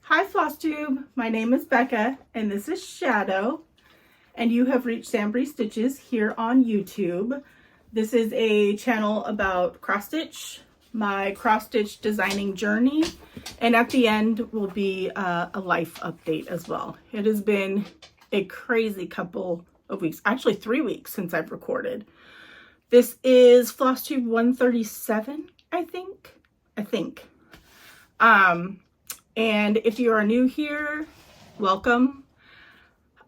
Hi Flosstube, my name is Becca and this is Shadow, and you have reached SamBrie Stitches here on YouTube. This is a channel about cross stitch, my cross stitch designing journey, and at the end will be a life update as well. It has been a crazy couple of weeks, actually 3 weeks since I've recorded. This is Flosstube 137, I think. And if you are new here, welcome.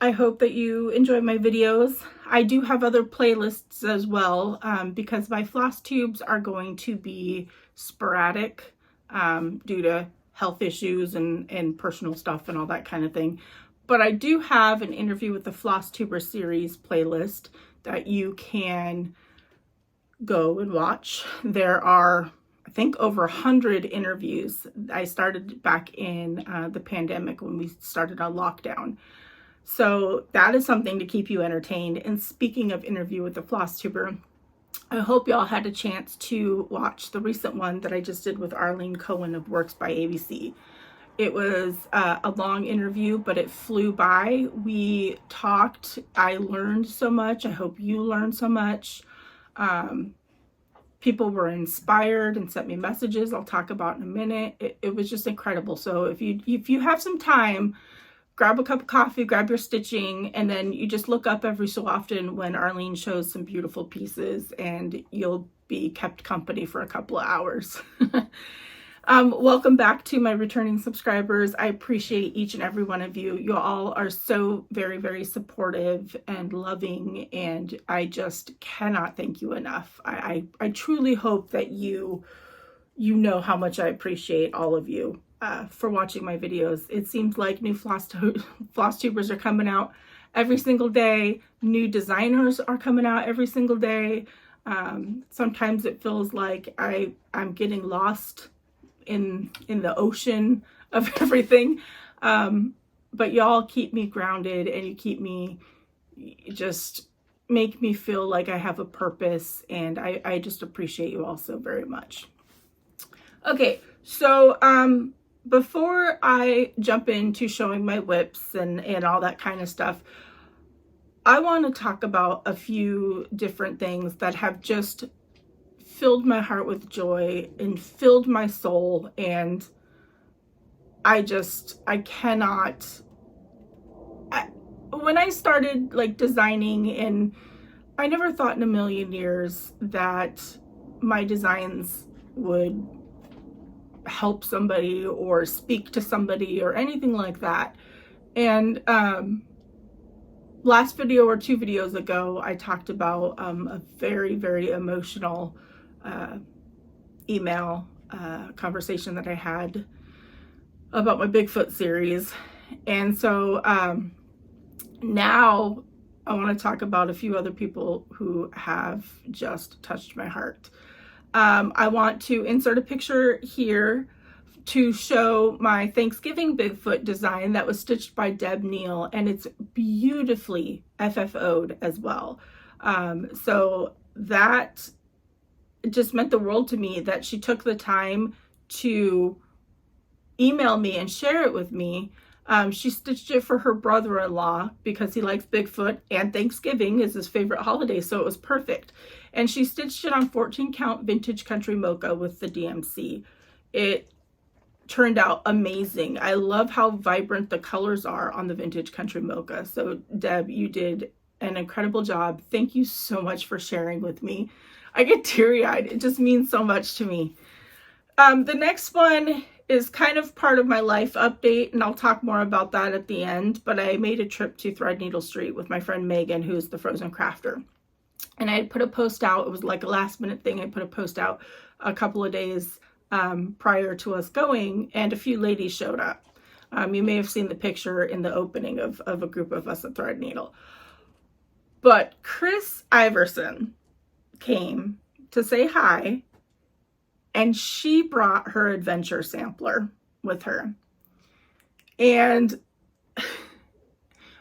I hope that you enjoy my videos. I do have other playlists as well because my floss tubes are going to be sporadic due to health issues and personal stuff and all that kind of thing. But I do have an interview with the Flossstuber series playlist that you can go and watch. There are, I think, over 100 interviews. I started back in the pandemic when we started our lockdown. So that is something to keep you entertained. And speaking of interview with the Flossstuber, I hope y'all had a chance to watch the recent one that I just did with Arlene Cohen of Works by ABC. It was a long interview, but it flew by. We talked. I learned so much. I hope you learned so much. People were inspired and sent me messages I'll talk about in a minute. It was just incredible. So if you have some time, grab a cup of coffee, grab your stitching, and then you just look up every so often when Arlene shows some beautiful pieces and you'll be kept company for a couple of hours. Welcome back to my returning subscribers. I appreciate each and every one of you. You all are so very, very supportive and loving, and I just cannot thank you enough. I truly hope that you know how much I appreciate all of you for watching my videos. It seems like new Flosstubers are coming out every single day. New designers are coming out every single day. Sometimes it feels like I'm getting lost in the ocean of everything, but y'all keep me grounded and you keep me, just make me feel like I have a purpose, and I just appreciate you all so very much. Okay, so before I jump into showing my whips and all that kind of stuff, I want to talk about a few different things that have just filled my heart with joy and filled my soul, and when I started like designing, and I never thought in a million years that my designs would help somebody or speak to somebody or anything like that. And last video or 2 videos ago, I talked about a very, very emotional email conversation that I had about my Bigfoot series. And so now I want to talk about a few other people who have just touched my heart. I want to insert a picture here to show my Thanksgiving Bigfoot design that was stitched by Deb Neal, and it's beautifully FFO'd as well. So that just meant the world to me that she took the time to email me and share it with me. She stitched it for her brother-in-law because he likes Bigfoot and Thanksgiving is his favorite holiday, so it was perfect. And she stitched it on 14 count vintage country mocha with the DMC. It turned out amazing. I love how vibrant the colors are on the vintage country mocha. So Deb, you did an incredible job. Thank you so much for sharing with me. I get teary-eyed. It just means so much to me. The next one is kind of part of my life update, and I'll talk more about that at the end, but I made a trip to Threadneedle Street with my friend Megan, who's the frozen crafter. And I had put a post out. It was like a last minute thing. I put a post out a couple of days prior to us going, and a few ladies showed up. You may have seen the picture in the opening of a group of us at Threadneedle. But Chris Iverson came to say hi, and she brought her adventure sampler with her. And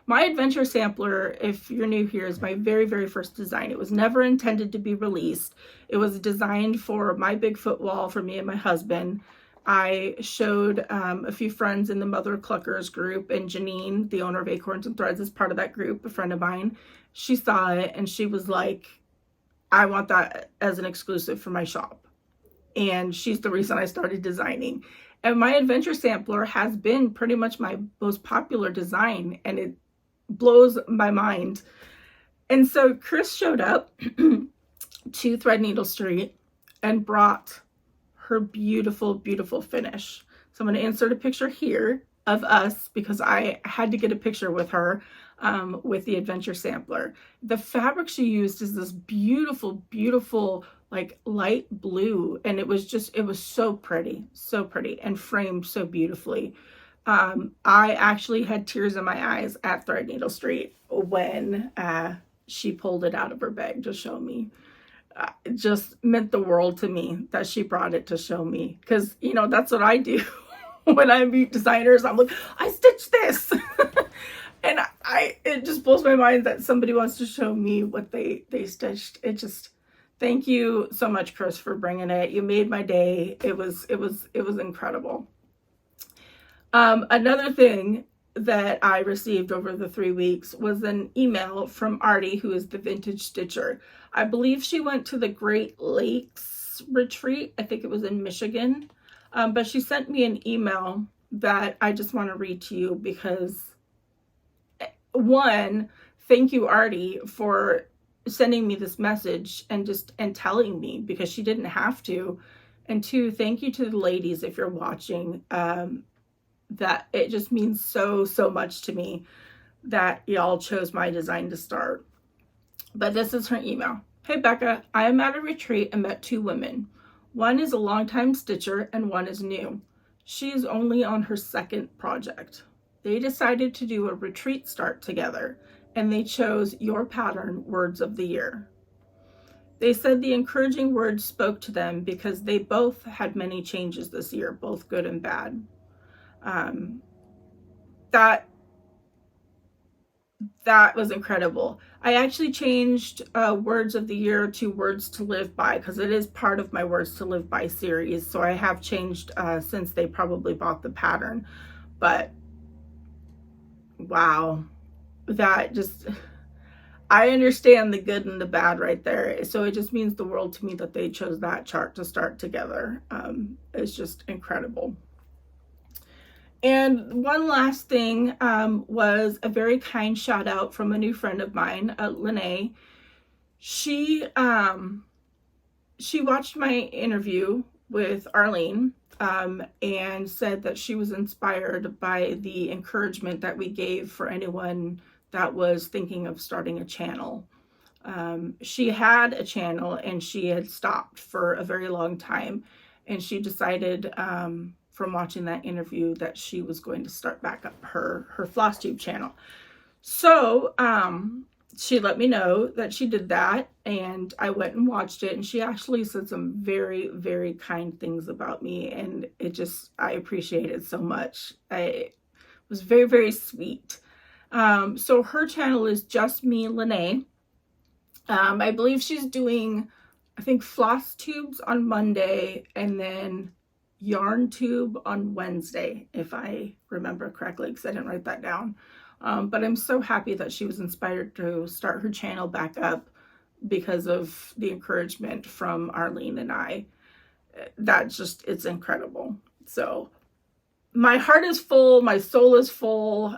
my adventure sampler, if you're new here, is my very, very first design. It was never intended to be released. It was designed for my Bigfoot wall for me and my husband. I showed a few friends in the Mother Cluckers group, and Janine, the owner of Acorns and Threads, is part of that group, a friend of mine. She saw it and she was like, I want that as an exclusive for my shop. And she's the reason I started designing. And my adventure sampler has been pretty much my most popular design, and it blows my mind. And so Chris showed up to Threadneedle Street and brought her beautiful, beautiful finish. So I'm going to insert a picture here of us because I had to get a picture with her with the adventure sampler. The fabric she used is this beautiful, beautiful, like light blue, and it was so pretty, and framed so beautifully. I actually had tears in my eyes at Threadneedle Street when she pulled it out of her bag to show me. It just meant the world to me that she brought it to show me, because you know that's what I do when I meet designers. I'm like, I stitched this. And it just blows my mind that somebody wants to show me what they stitched. It just, thank you so much, Chris, for bringing it. You made my day. It was incredible. Another thing that I received over the 3 weeks was an email from Artie, who is the vintage stitcher. I believe she went to the Great Lakes retreat. I think it was in Michigan. But she sent me an email that I just want to read to you because, one, thank you, Artie, for sending me this message and telling me, because she didn't have to. And two, thank you to the ladies if you're watching. That it just means so much to me that y'all chose my design to start. But this is her email. Hey Becca, I am at a retreat and met two women. One is a longtime stitcher and one is new. She is only on her second project. They decided to do a retreat start together, and they chose your pattern Words of the Year. They said the encouraging words spoke to them because they both had many changes this year, both good and bad. That was incredible. I actually changed Words of the Year to Words to Live By because it is part of my Words to Live By series. So I have changed since they probably bought the pattern. But wow, that just, I understand the good and the bad right there. So it just means the world to me that they chose that chart to start together. It's just incredible. And one last thing was a very kind shout out from a new friend of mine, Lene. She watched my interview with Arlene and said that she was inspired by the encouragement that we gave for anyone that was thinking of starting a channel. She had a channel and she had stopped for a very long time, and she decided from watching that interview that she was going to start back up her Flosstube channel. So she let me know that she did that, and I went and watched it, and she actually said some very, very kind things about me, and I appreciate it so much. It was very, very sweet. So her channel is Just Me Lene. I believe she's doing, I think, Flosstubes on Monday and then Yarn Tube on Wednesday, if I remember correctly, because I didn't write that down. But I'm so happy that she was inspired to start her channel back up because of the encouragement from Arlene and I. It's incredible. So my heart is full, my soul is full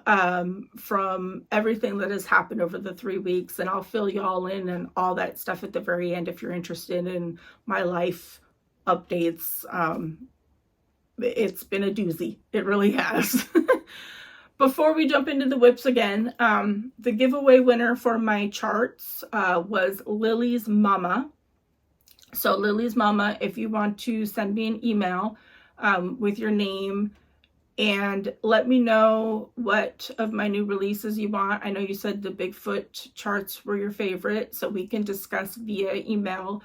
from everything that has happened over the 3 weeks, and I'll fill y'all in and all that stuff at the very end if you're interested in my life updates. It's been a doozy. It really has. Before we jump into the whips again, the giveaway winner for my charts was Lily's Mama. So Lily's Mama, if you want to send me an email with your name and let me know what of my new releases you want. I know you said the Bigfoot charts were your favorite, so we can discuss via email.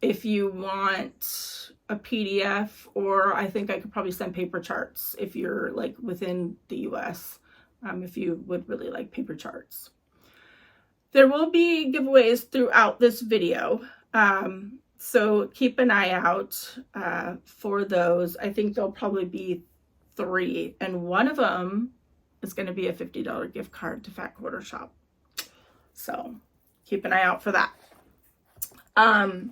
If you want a PDF, or I think I could probably send paper charts if you're like within the US, if you would really like paper charts. There will be giveaways throughout this video. So keep an eye out for those. I think there'll probably be 3, and one of them is going to be a $50 gift card to Fat Quarter Shop. So keep an eye out for that. I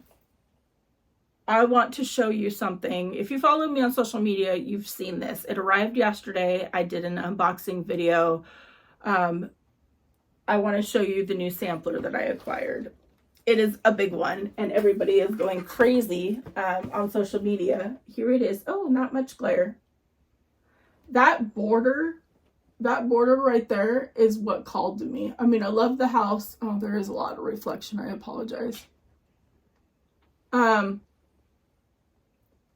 want to show you something. If you follow me on social media, you've seen this. It arrived yesterday. I did an unboxing video. I want to show you the new sampler that I acquired. It is a big one, and everybody is going crazy on social media. Here it is. Oh, not much glare. That border right there is what called to me. I mean, I love the house. Oh, there is a lot of reflection. I apologize.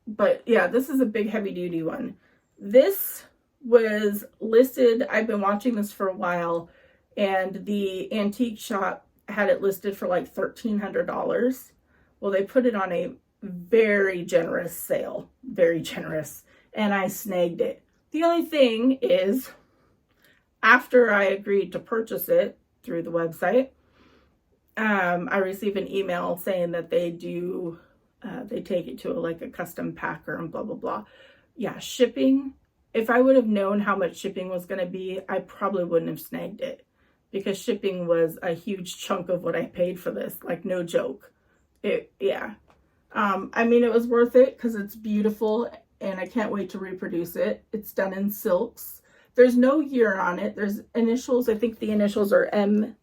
But yeah, this is a big heavy duty one. This was listed. I've been watching this for a while, and the antique shop had it listed for like $1,300. Well, they put it on a very generous sale, very generous, and I snagged it. The only thing is, after I agreed to purchase it through the website, I received an email saying that they do, they take it to like a custom packer and blah, blah, blah. Yeah, shipping. If I would have known how much shipping was going to be, I probably wouldn't have snagged it, because shipping was a huge chunk of what I paid for this. Like, no joke. Yeah. I mean, it was worth it because it's beautiful and I can't wait to reproduce it. It's done in silks. There's no year on it. There's initials. I think the initials are M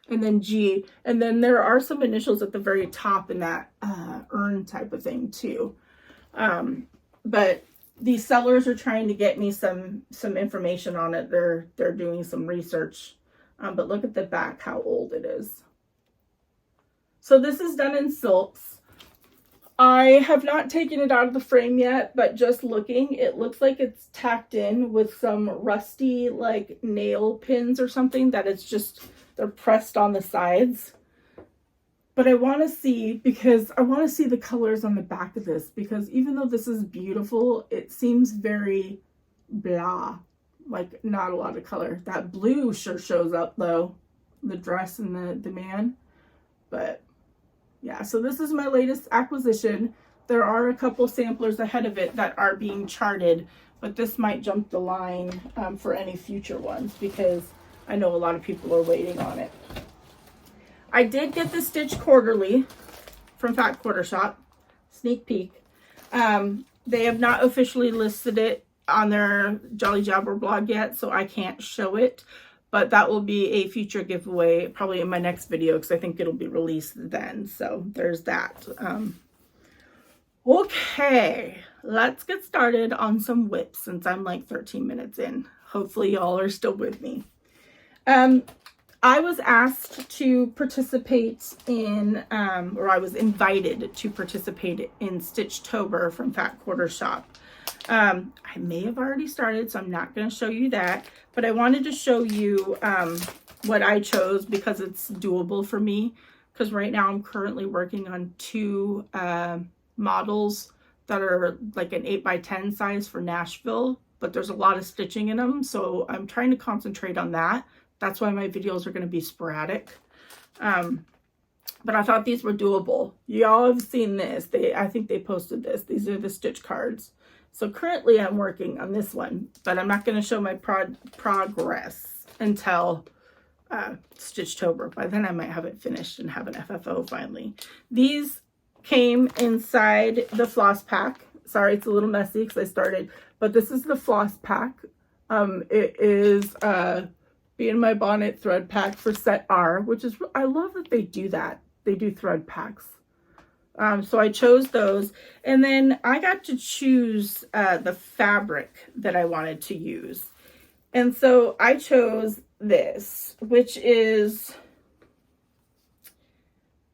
and then G. And then there are some initials at the very top in that urn type of thing too. But these sellers are trying to get me some information on it. They're doing some research. But look at the back, how old it is. So this is done in silks. I have not taken it out of the frame yet, but just looking, it looks like it's tacked in with some rusty like nail pins or something that it's just, they're pressed on the sides. But I want to see, because I want to see the colors on the back of this, because even though this is beautiful, it seems very blah, like not a lot of color. That blue sure shows up though, the dress and the man. But yeah, so this is my latest acquisition. There are a couple samplers ahead of it that are being charted, but this might jump the line for any future ones, because I know a lot of people are waiting on it. I did get the Stitch Quarterly from Fat Quarter Shop. Sneak peek. They have not officially listed it on their Jolly Jabber blog yet, so I can't show it. But that will be a future giveaway, probably in my next video, because I think it'll be released then. So there's that. Okay, let's get started on some whips, since I'm like 13 minutes in. Hopefully y'all are still with me. I was asked to participate in, or I was invited to participate in Stitchtober from Fat Quarter Shop. I may have already started, so I'm not going to show you that, but I wanted to show you what I chose, because it's doable for me, because right now I'm currently working on 2 models that are like an 8x10 size for Nashville, but there's a lot of stitching in them, so I'm trying to concentrate on that. That's why my videos are going to be sporadic. But I thought these were doable. Y'all have seen this. I think they posted this. These are the stitch cards. So currently I'm working on this one, but I'm not going to show my progress until Stitchtober. By then I might have it finished and have an FFO finally. These came inside the floss pack. Sorry, it's a little messy because I started, but this is the floss pack. It is Be in My Bonnet thread pack for set R, which is, I love that they do that. They do thread packs. So I chose those, and then I got to choose the fabric that I wanted to use. And so I chose this, which is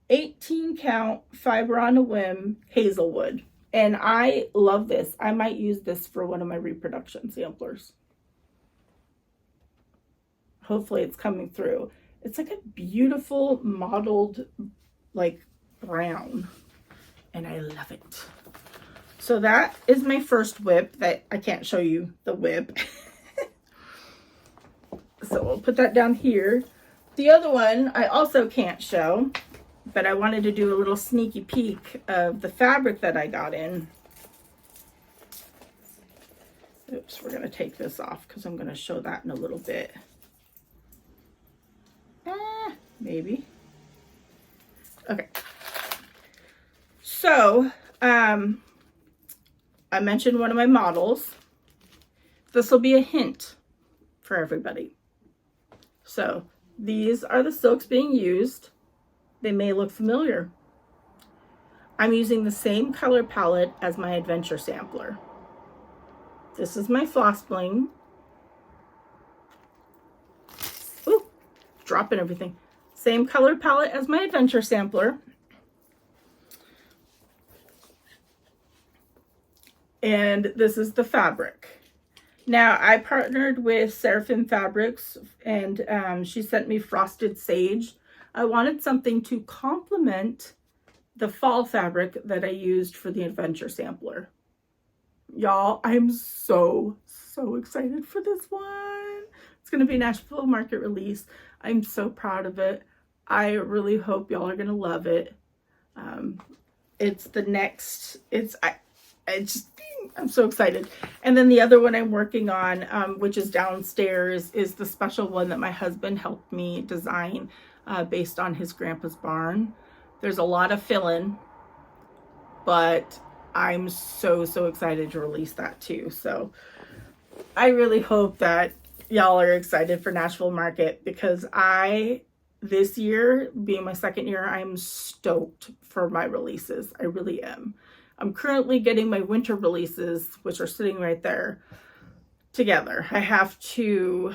18 count fiber on a whim Hazelwood. And I love this. I might use this for one of my reproduction samplers. Hopefully it's coming through. It's like a beautiful mottled like brown, and I love it. So that is my first whip. That I can't show you the whip. So we'll put that down here. The other one I also can't show, but I wanted to do a little sneaky peek of the fabric that I got in. Oops, we're going to take this off because I'm going to show that in a little bit. Maybe. Okay. So, I mentioned one of my models. This will be a hint for everybody. So, these are the silks being used. They may look familiar. I'm using the same color palette as my adventure sampler. This is my Floss Bling. Ooh, dropping everything. Same color palette as my adventure sampler. And this is the fabric. Now, I partnered with Seraphim Fabrics, and she sent me Frosted Sage. I wanted something to complement the fall fabric that I used for the adventure sampler. Y'all, I'm so excited for this one. It's going to be a Nashville market release. I'm so proud of it. I really hope y'all are going to love it. It's the next, I'm so excited. And then the other one I'm working on, which is downstairs, is the special one that my husband helped me design based on his grandpa's barn. There's a lot of fill-in, but I'm so excited to release that too. So I really hope that y'all are excited for Nashville Market, because this year, being my second year, I'm stoked for my releases. I really am. I'm currently getting my winter releases, which are sitting right there, together. I have to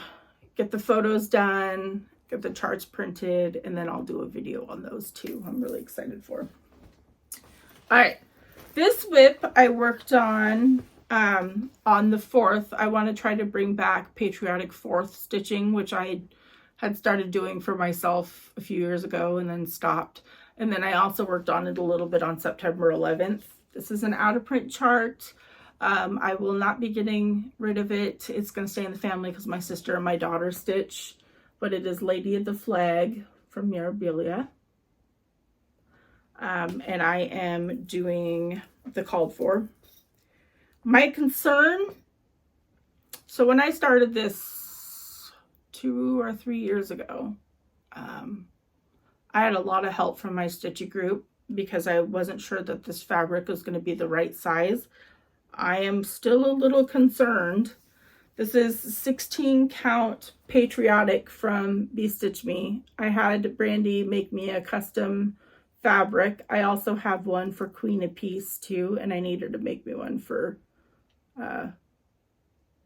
get the photos done, get the charts printed, and then I'll do a video on those too. I'm really excited for. All right, this whip I worked on the 4th. I want to try to bring back patriotic 4th stitching, which I had started doing for myself a few years ago and then stopped. And then I also worked on it a little bit on September 11th. This is an out of print chart. I will not be getting rid of it. It's going to stay in the family because my sister and my daughter stitch, but it is Lady of the Flag from Mirabilia. And I am doing the called for. My concern, so when I started this 2 or 3 years ago, I had a lot of help from my stitchy group because I wasn't sure that this fabric was going to be the right size. I am still a little concerned. This is 16 count patriotic from Be Stitch Me. I had Brandy make me a custom fabric. I also have one for Queen of Peace too, and I need her to make me one for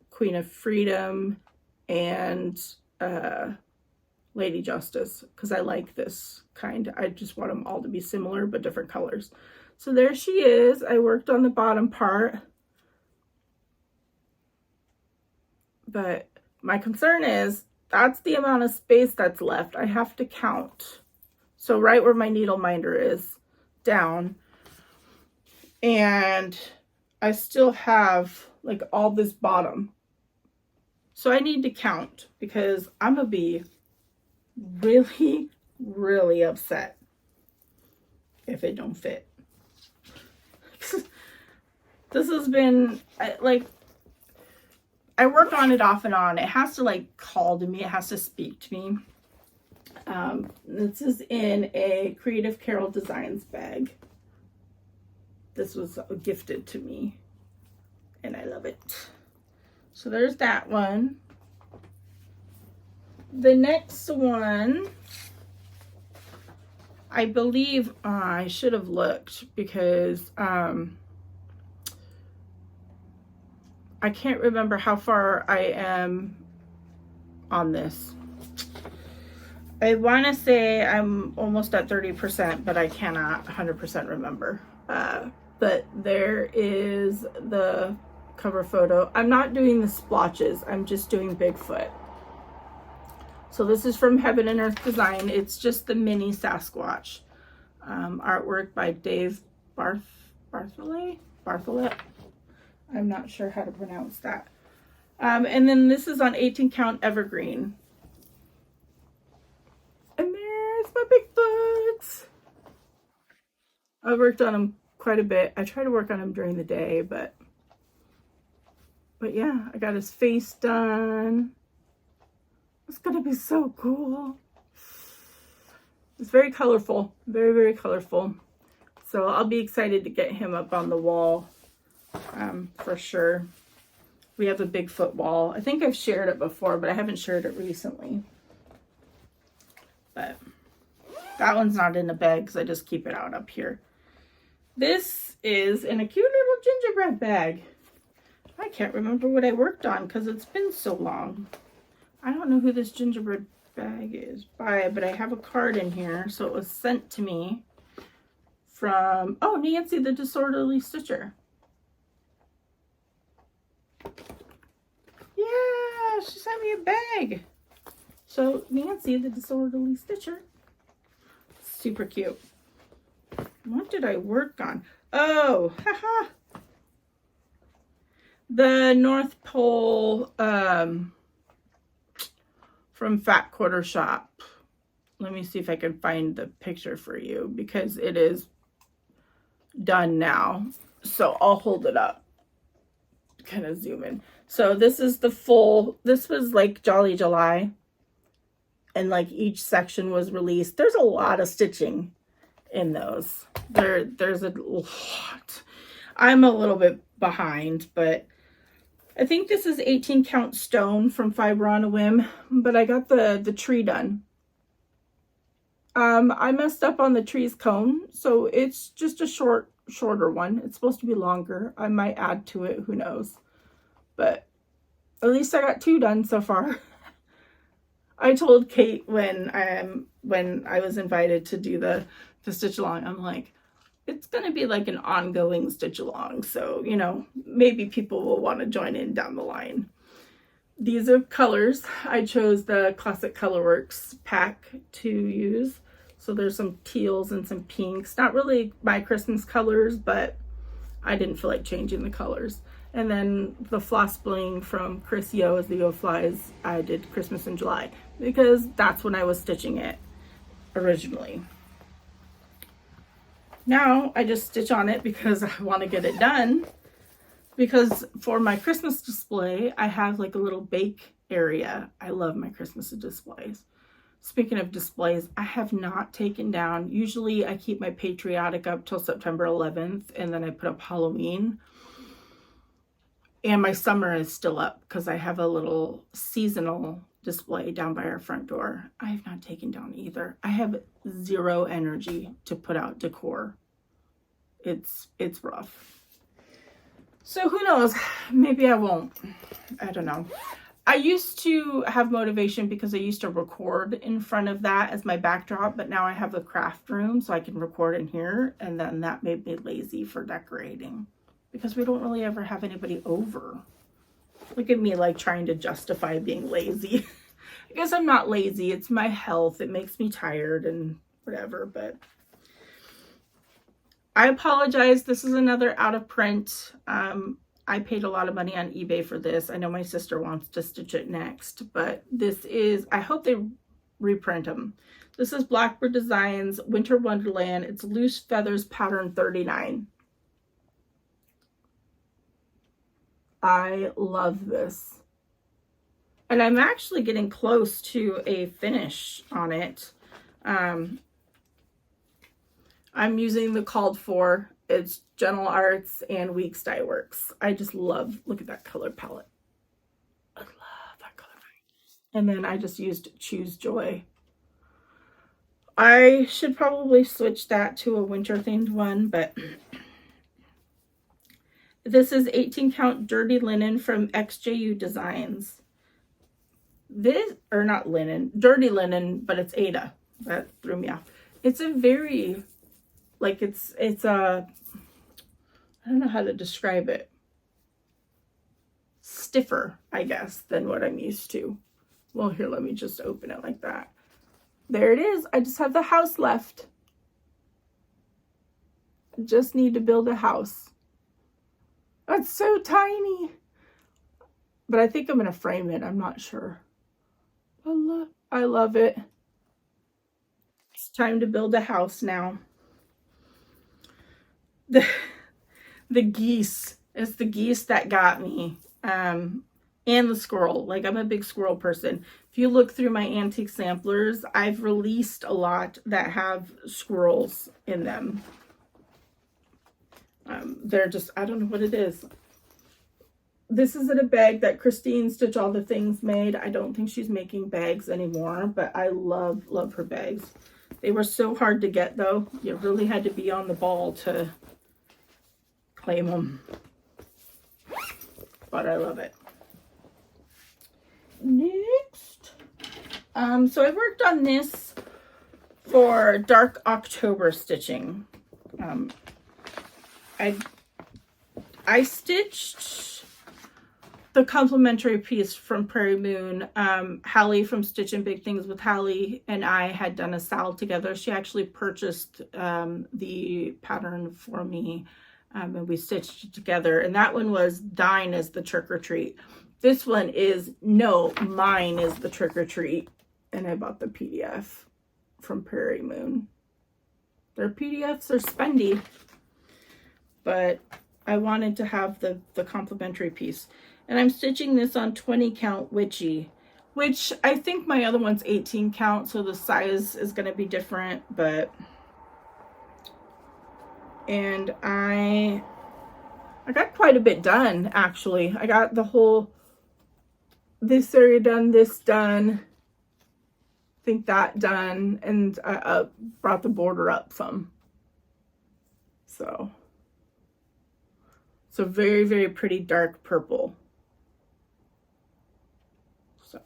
Queen of Freedom and Lady Justice, because I like this kind. I just want them all to be similar but different colors. So there she is. I worked on the bottom part, but my concern is that's the amount of space that's left. I have to count. So right where my needle minder is down, and I still have like all this bottom. So I need to count because I'm gonna be really upset if it don't fit. This has been I work on it off and on. It has to like call to me. It has to speak to me. This is in a Creative Carol Designs bag. This was gifted to me and I love it. So there's that one. The next one, I believe, I should have looked because I can't remember how far I am on this. I want to say I'm almost at 30%, but I cannot 100% remember. But there is the cover photo. I'm not doing the splotches. I'm just doing Bigfoot. So this is from Heaven and Earth Design. It's just the mini Sasquatch. Artwork by Dave Bartholet. I'm not sure how to pronounce that. And then this is on 18 count evergreen. And there's my Bigfoot. I worked on them quite a bit. I try to work on them during the day, but yeah, I got his face done. It's gonna be so cool. It's very colorful, very, very colorful. So I'll be excited to get him up on the wall, for sure. We have a Bigfoot wall. I think I've shared it before, but I haven't shared it recently. But that one's not in a bag because I just keep it out up here. This is in a cute little gingerbread bag. I can't remember what I worked on because it's been so long. I don't know who this gingerbread bag is by, but I have a card in here. So it was sent to me from, oh, Nancy the Disorderly Stitcher. Yeah, she sent me a bag. So Nancy the Disorderly Stitcher. Super cute. What did I work on? Oh, haha. The North Pole from Fat Quarter Shop. Let me see if I can find the picture for you because it is done now. So I'll hold it up. Kind of zoom in. So this is the full, this was like Jolly July. And like each section was released. There's a lot of stitching in those. There's a lot. I'm a little bit behind, but I think this is 18 count stone from Fiber on a Whim, but I got the tree done. I messed up on the tree's cone, so it's just a shorter one. It's supposed to be longer. I might add to it, who knows. But at least I got 2 done so far. I told Kate when I was invited to do the stitch along, I'm like, it's going to be like an ongoing stitch along. So, you know, maybe people will want to join in down the line. These are colors. I chose the Classic Colorworks pack to use. So there's some teals and some pinks. Not really my Christmas colors, but I didn't feel like changing the colors. And then the Floss Bling from Chris Yo as the Yoo Flies, I did Christmas in July because that's when I was stitching it originally. Now I just stitch on it because I want to get it done. Because for my Christmas display, I have like a little bake area. I love my Christmas displays. Speaking of displays, I have not taken down. Usually I keep my patriotic up till September 11th and then I put up Halloween. And my summer is still up because I have a little seasonal display down by our front door. I have not taken down either. I have zero energy to put out decor. It's rough. So who knows? Maybe I won't. I don't know. I used to have motivation because I used to record in front of that as my backdrop, but now I have a craft room so I can record in here, and then that made me lazy for decorating because we don't really ever have anybody over. Look at me like trying to justify being lazy. I guess I'm not lazy. It's my health. It makes me tired and whatever, but I apologize. This is another out of print. I paid a lot of money on eBay for this. I know my sister wants to stitch it next, but this is, I hope they reprint them. This is Blackbird Designs Winter Wonderland. It's Loose Feathers pattern 39. I love this. And I'm actually getting close to a finish on it. I'm using the called for. It's Gentle Arts and Weeks Dye Works. I just love, look at that color palette. I love that color palette. And then I just used Choose Joy. I should probably switch that to a winter themed one, but this is 18 count dirty linen from XJU Designs. This, or not linen, dirty linen, but it's Ada. That threw me off. It's a very, like it's a, I don't know how to describe it. Stiffer, I guess, than what I'm used to. Well, here, let me just open it like that. There it is. I just have the house left. I just need to build a house. That's so tiny. But I think I'm going to frame it. I'm not sure. I love it. It's time to build a house now. the geese. It's the geese that got me. And the squirrel. Like, I'm a big squirrel person. If you look through my antique samplers, I've released a lot that have squirrels in them. They're just, I don't know what it is. This is in a bag that Christine Stitch All the Things made. I don't think she's making bags anymore, but I love her bags. They were so hard to get, though. You really had to be on the ball to claim them. But I love it. Next. So I worked on this for Dark October stitching. I stitched the complimentary piece from Prairie Moon. Hallie from Stitchin' Big Things with Hallie and I had done a sal together. She actually purchased the pattern for me, and we stitched it together. And that one was Thine as the Trick or Treat. This one is No, Mine is the Trick or Treat. And I bought the PDF from Prairie Moon. Their PDFs are spendy, but I wanted to have the complimentary piece. And I'm stitching this on 20 count Witchy, which I think my other one's 18 count, so the size is going to be different, but and I got quite a bit done, actually. I got the whole this area done, this done, I think that done, and I brought the border up some. So very, very pretty dark purple. So,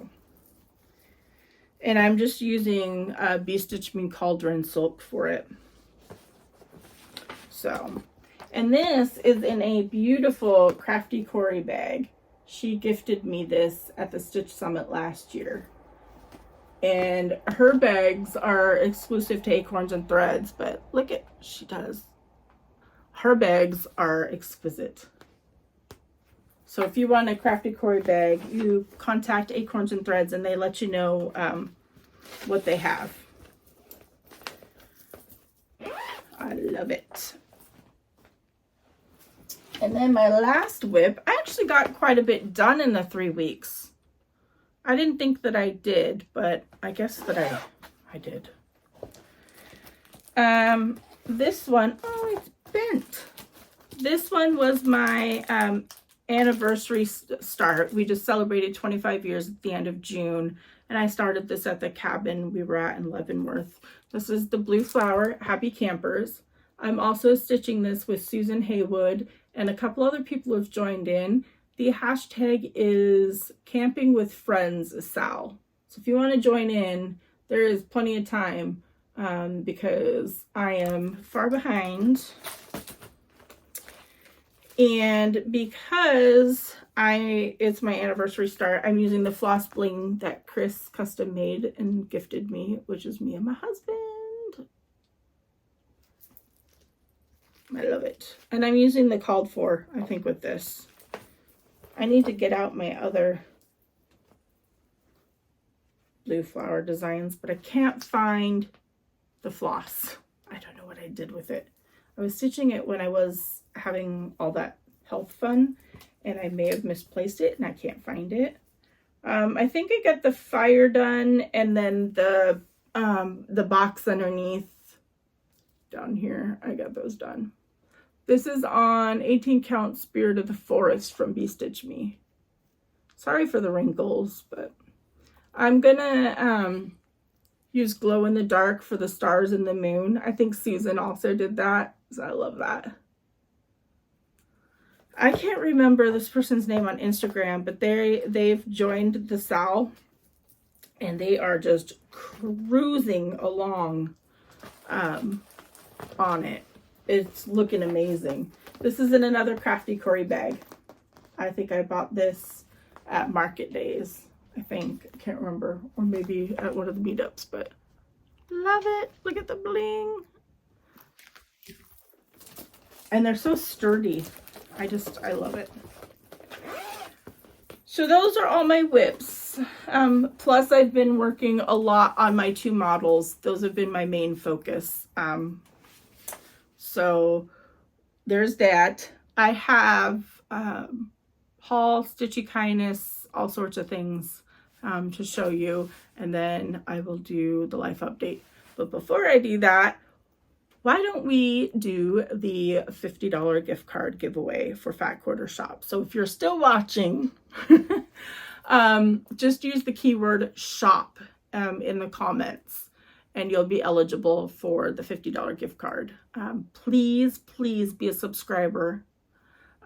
and I'm just using Bee Stitch Me Cauldron Silk for it. So, and this is in a beautiful Crafty Cory bag. She gifted me this at the Stitch Summit last year. And her bags are exclusive to Acorns and Threads, but look at, she does. Her bags are exquisite. So if you want a Crafty Cory bag, you contact Acorns and Threads and they let you know what they have. I love it. And then my last whip, I actually got quite a bit done in the 3 weeks. I didn't think that I did, but I guess that I did. This one, oh, it's bent. This one was my anniversary start. We just celebrated 25 years at the end of June, and I started this at the cabin we were at in Leavenworth. This is the Blue Flower Happy Campers. I'm also stitching this with Susan Haywood, and a couple other people have joined in. The hashtag is Camping with Friends Sal. So if you want to join in, there is plenty of time because I am far behind. And because it's my anniversary start, I'm using the floss bling that Chris custom made and gifted me, which is me and my husband. I love it. And I'm using the called for, I think, with this. I need to get out my other blue flower designs, but I can't find the floss. I don't know what I did with it. I was stitching it when I was having all that health fun, and I may have misplaced it, and I can't find it. I think I got the fire done, and then the box underneath down here, I got those done. This is on 18 count Spirit of the Forest from Bee Stitch Me. Sorry for the wrinkles, but I'm gonna use glow in the dark for the stars and the moon. I think Susan also did that, so I love that. I can't remember this person's name on Instagram, but they've joined the SAL, and they are just cruising along on it. It's looking amazing. This is in another Crafty Cory bag. I think I bought this at Market Days. I think. I can't remember. Or maybe at one of the meetups, but love it. Look at the bling. And they're so sturdy. I love it. So those are all my whips. Plus I've been working a lot on my 2 models. Those have been my main focus. So there's that. I have haul, stitchy kindness, all sorts of things to show you, and then I will do the life update. But before I do that, why don't we do the $50 gift card giveaway for Fat Quarter Shop? So if you're still watching, just use the keyword shop in the comments, and you'll be eligible for the $50 gift card. Please be a subscriber.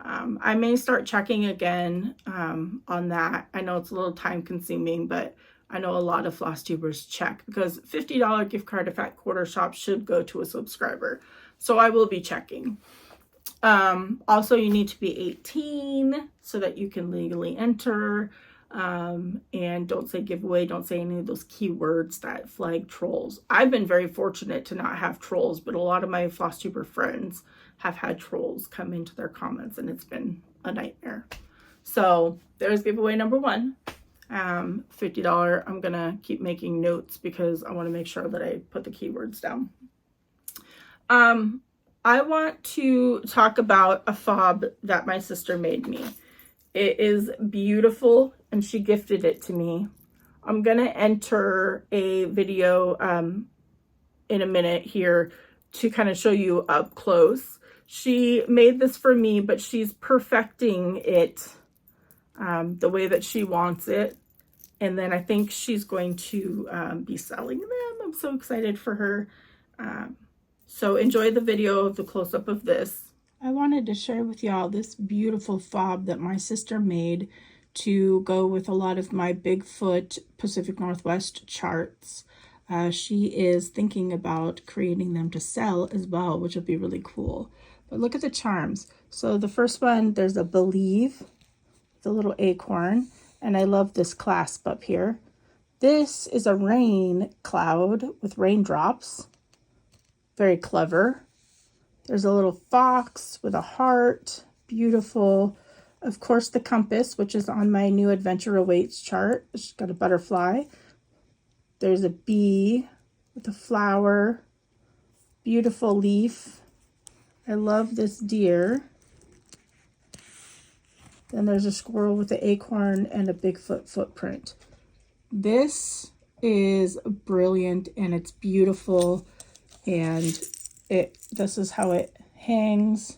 I may start checking again on that. I know it's a little time consuming, but I know a lot of Flosstubers check, because $50 gift card to Fat Quarter Shop should go to a subscriber. So I will be checking. Also, you need to be 18 so that you can legally enter. And don't say giveaway, don't say any of those keywords that flag trolls. I've been very fortunate to not have trolls, but a lot of my Flosstuber friends have had trolls come into their comments, and it's been a nightmare. So there's giveaway number 1. $50. I'm gonna keep making notes because I want to make sure that I put the keywords down. I want to talk about a fob that my sister made me. It is beautiful, and she gifted it to me. I'm gonna enter a video in a minute here to kind of show you up close. She made this for me, but she's perfecting it the way that she wants it. And then I think she's going to be selling them. I'm so excited for her. So enjoy the video of the close-up of this. I wanted to share with y'all this beautiful fob that my sister made to go with a lot of my Bigfoot Pacific Northwest charts. She is thinking about creating them to sell as well, which will be really cool. But look at the charms. So the first one, there's a believe, the little acorn, and I love this clasp up here. This is a rain cloud with raindrops. Very clever. There's a little fox with a heart. Beautiful. Of course, the compass, which is on my new Adventure Awaits chart. It's got a butterfly. There's a bee with a flower. Beautiful leaf. I love this deer. Then there's a squirrel with an acorn and a Bigfoot footprint. This is brilliant, and it's beautiful, and this is how it hangs,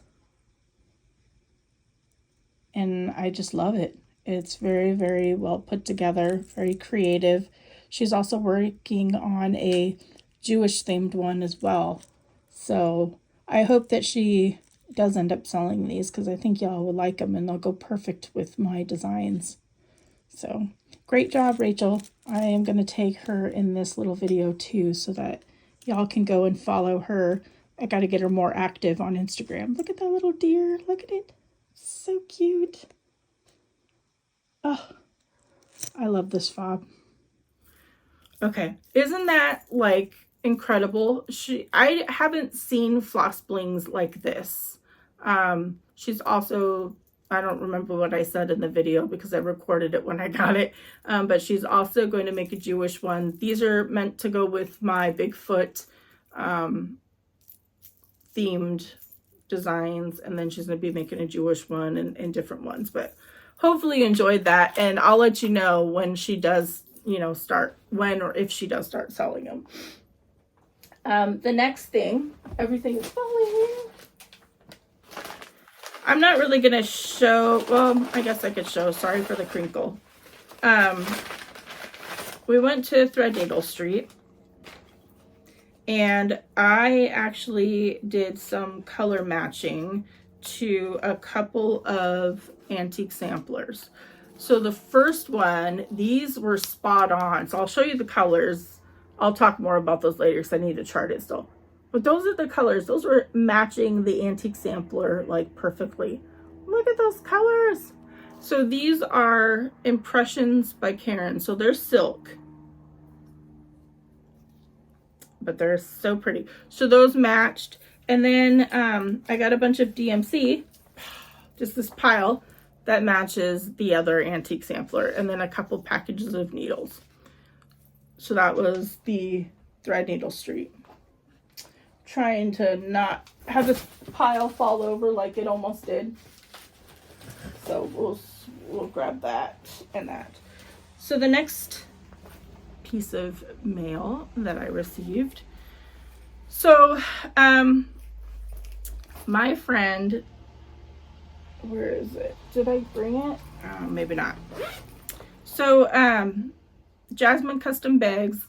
and I just love it. It's very, very well put together, very creative. She's also working on a Jewish themed one as well, so I hope that she does end up selling these, because I think y'all will like them, and they'll go perfect with my designs. So great job, Rachel. I am going to take her in this little video too, so that y'all can go and follow her. I got to get her more active on Instagram. Look at that little deer. Look at it. So cute. Oh, I love this fob. Okay, isn't that like incredible? I haven't seen floss blings like this. She's also, I don't remember what I said in the video because I recorded it when I got it, but she's also going to make a Jewish one. These are meant to go with my Bigfoot themed designs, and then she's going to be making a Jewish one and different ones. But hopefully you enjoyed that, and I'll let you know when she does, you know, when or if she does start selling them. The next thing, everything is falling. I'm not really going to show, well, I guess I could show, sorry for the crinkle. We went to Threadneedle Street, and I actually did some color matching to a couple of antique samplers. So the first one, these were spot on. So I'll show you the colors. I'll talk more about those later because I need to chart it still. But those are the colors. Those were matching the antique sampler like perfectly. Look at those colors. So these are Impressions by Karen. So they're silk, but they're so pretty. So those matched. And then I got a bunch of DMC, just this pile that matches the other antique sampler, and then a couple packages of needles. So that was the Threadneedle Street. trying to not have this pile fall over like it almost did. So we'll grab that and that. So the next piece of mail that I received. So my friend, where is it? Did I bring it? Maybe not. So Jasmine Custom Bags,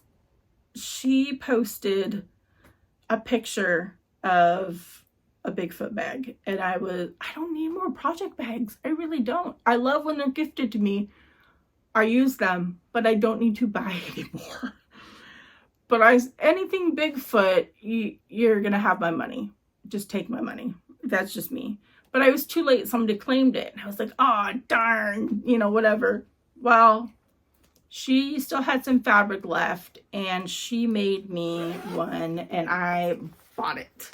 she posted a picture of a Bigfoot bag, and I don't need more project bags. I really don't. I love when they're gifted to me. I use them, but I don't need to buy anymore. But anything Bigfoot, you're gonna have my money. Just take my money. That's just me. But I was too late. Somebody claimed it, and I was like, oh darn, you know, whatever. Well, she still had some fabric left, and she made me one, and I bought it.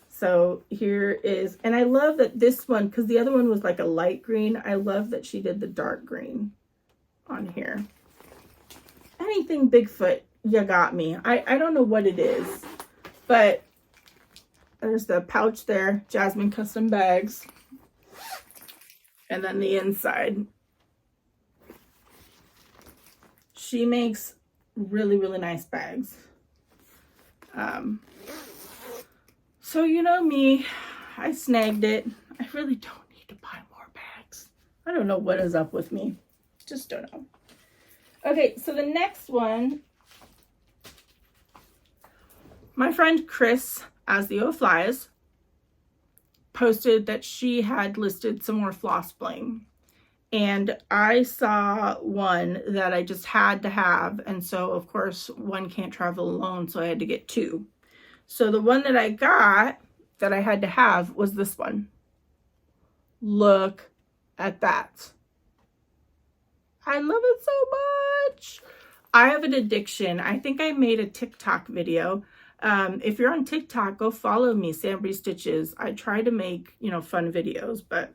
So here is, and I love that this one, because the other one was like a light green. I love that she did the dark green on here. Anything Bigfoot, you got me. I don't know what it is, but there's the pouch there, Jasmine Custom Bags, and then the inside. She makes really, really nice bags. So you know me, I snagged it. I really don't need to buy more bags. I don't know what is up with me. Just don't know. Okay, so the next one, my friend Chris, as the Yoo Flies, posted that she had listed some more floss bling. And I saw one that I just had to have. And so, of course, one can't travel alone, so I had to get two. So the one that I got that I had to have was this one. Look at that. I love it so much. I have an addiction. I think I made a TikTok video. If you're on TikTok, go follow me, SamBrie Stitches. I try to make, you know, fun videos, but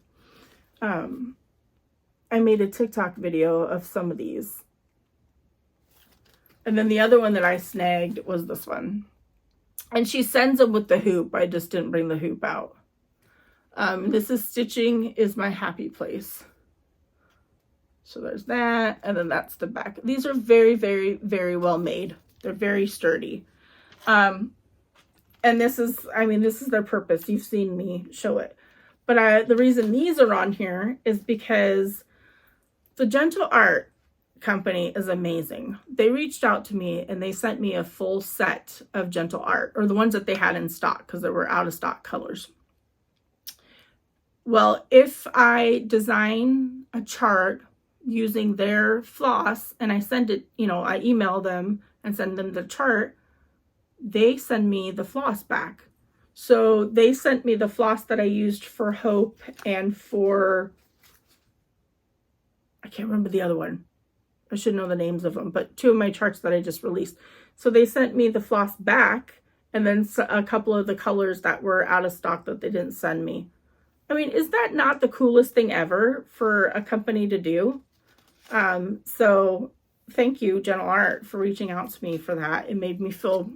I made a TikTok video of some of these. And then the other one that I snagged was this one. And she sends them with the hoop. I just didn't bring the hoop out. This is Stitching is My Happy Place. So there's that. And then that's the back. These are very, very, very well made. They're very sturdy. And this is, I mean, this is their purpose. You've seen me show it. But the reason these are on here is because the Gentle Art company is amazing. They reached out to me and they sent me a full set of Gentle Art, or the ones that they had in stock, because there were out of stock colors. Well, if I design a chart using their floss and I send it, you know, I email them and send them the chart, they send me the floss back. So they sent me the floss that I used for Hope and for, I can't remember the other one. I should know the names of them, but two of my charts that I just released. So they sent me the floss back, and then a couple of the colors that were out of stock that they didn't send me. I mean, is that not the coolest thing ever for a company to do? So thank you, Gentle Art, for reaching out to me for that. It made me feel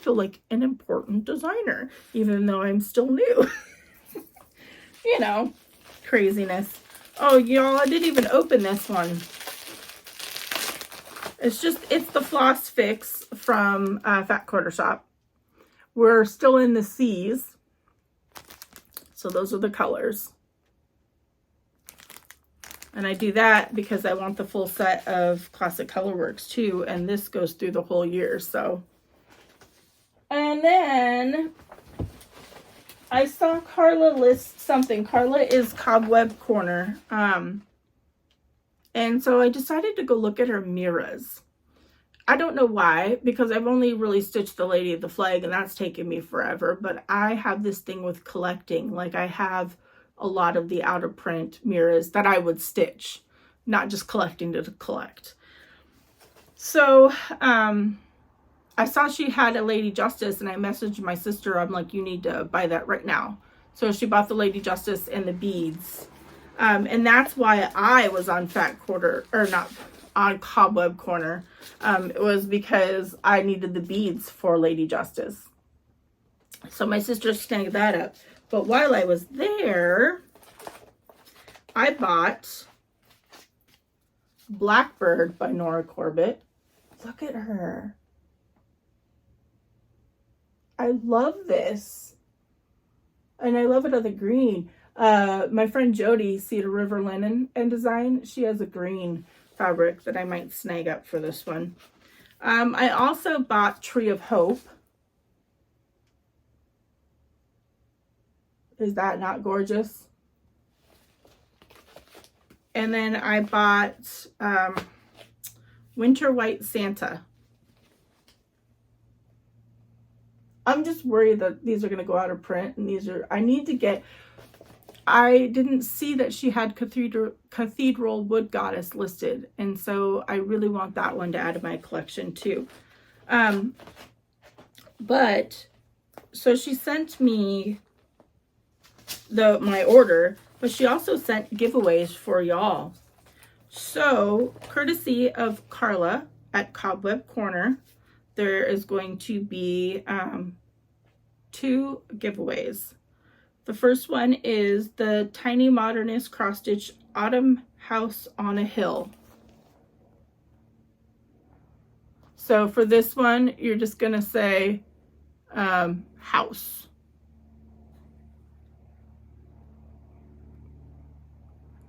like an important designer, even though I'm still new. You know, craziness. Oh, y'all, I didn't even open this one. It's the Floss Fix from Fat Quarter Shop. We're still in the C's. So those are the colors. And I do that because I want the full set of Classic Colorworks too. And this goes through the whole year, so. And then I saw Carla list something. Carla is Cobweb Corner. And so I decided to go look at her mirrors. I don't know why, because I've only really stitched the Lady of the Flag, and that's taken me forever. But I have this thing with collecting. Like, I have a lot of the out of print mirrors that I would stitch, not just collecting to collect. So I saw she had a Lady Justice, and I messaged my sister. I'm like, you need to buy that right now. So she bought the Lady Justice and the beads. And that's why I was on on Cobweb Corner. It was because I needed the beads for Lady Justice. So my sister snagged that up. But while I was there, I bought Blackbird by Nora Corbett. Look at her. I love this. And I love it of the green. My friend Jody, Cedar River Linen and Design, she has a green fabric that I might snag up for this one. I also bought Tree of Hope. Is that not gorgeous? And then I bought Winter White Santa. I'm just worried that these are going to go out of print, and these are, I need to get, I didn't see that she had Cathedral Wood Goddess listed, and so I really want that one to add to my collection too. But so she sent me my order, but she also sent giveaways for y'all. So courtesy of Carla at Cobweb Corner, there is going to be 2 giveaways. The first one is the Tiny Modernist Cross Stitch Autumn House on a Hill. So for this one, you're just going to say house.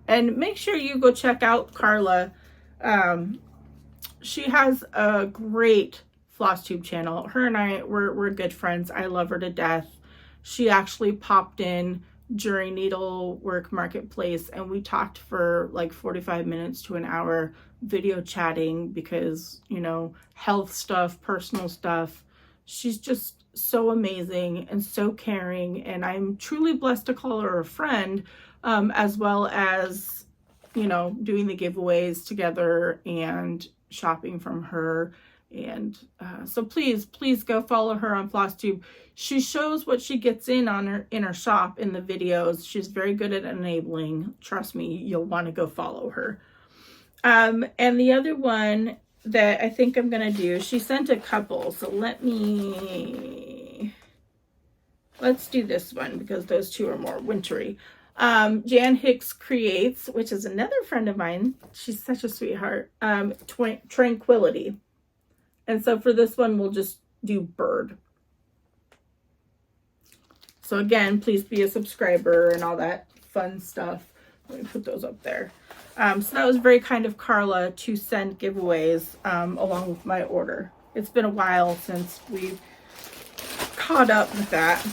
And make sure you go check out Carla. She has a great Flosstube channel. Her and I, we're good friends. I love her to death. She actually popped in during Needlework Marketplace, and we talked for like 45 minutes to an hour video chatting because, you know, health stuff, personal stuff. She's just so amazing and so caring, and I'm truly blessed to call her a friend, as well as, you know, doing the giveaways together and shopping from her. And so please go follow her on Flosstube. She shows what she gets in her shop in the videos. She's very good at enabling. Trust me, you'll want to go follow her. And the other one that I think I'm gonna do, she sent a couple, so let's do this one because those 2 are more wintry. Jan Hicks Creates, which is another friend of mine. She's such a sweetheart. Tranquility. And so for this one, we'll just do bird. So again, please be a subscriber and all that fun stuff. Let me put those up there. So that was very kind of Carla to send giveaways along with my order. It's been a while since we've caught up with that.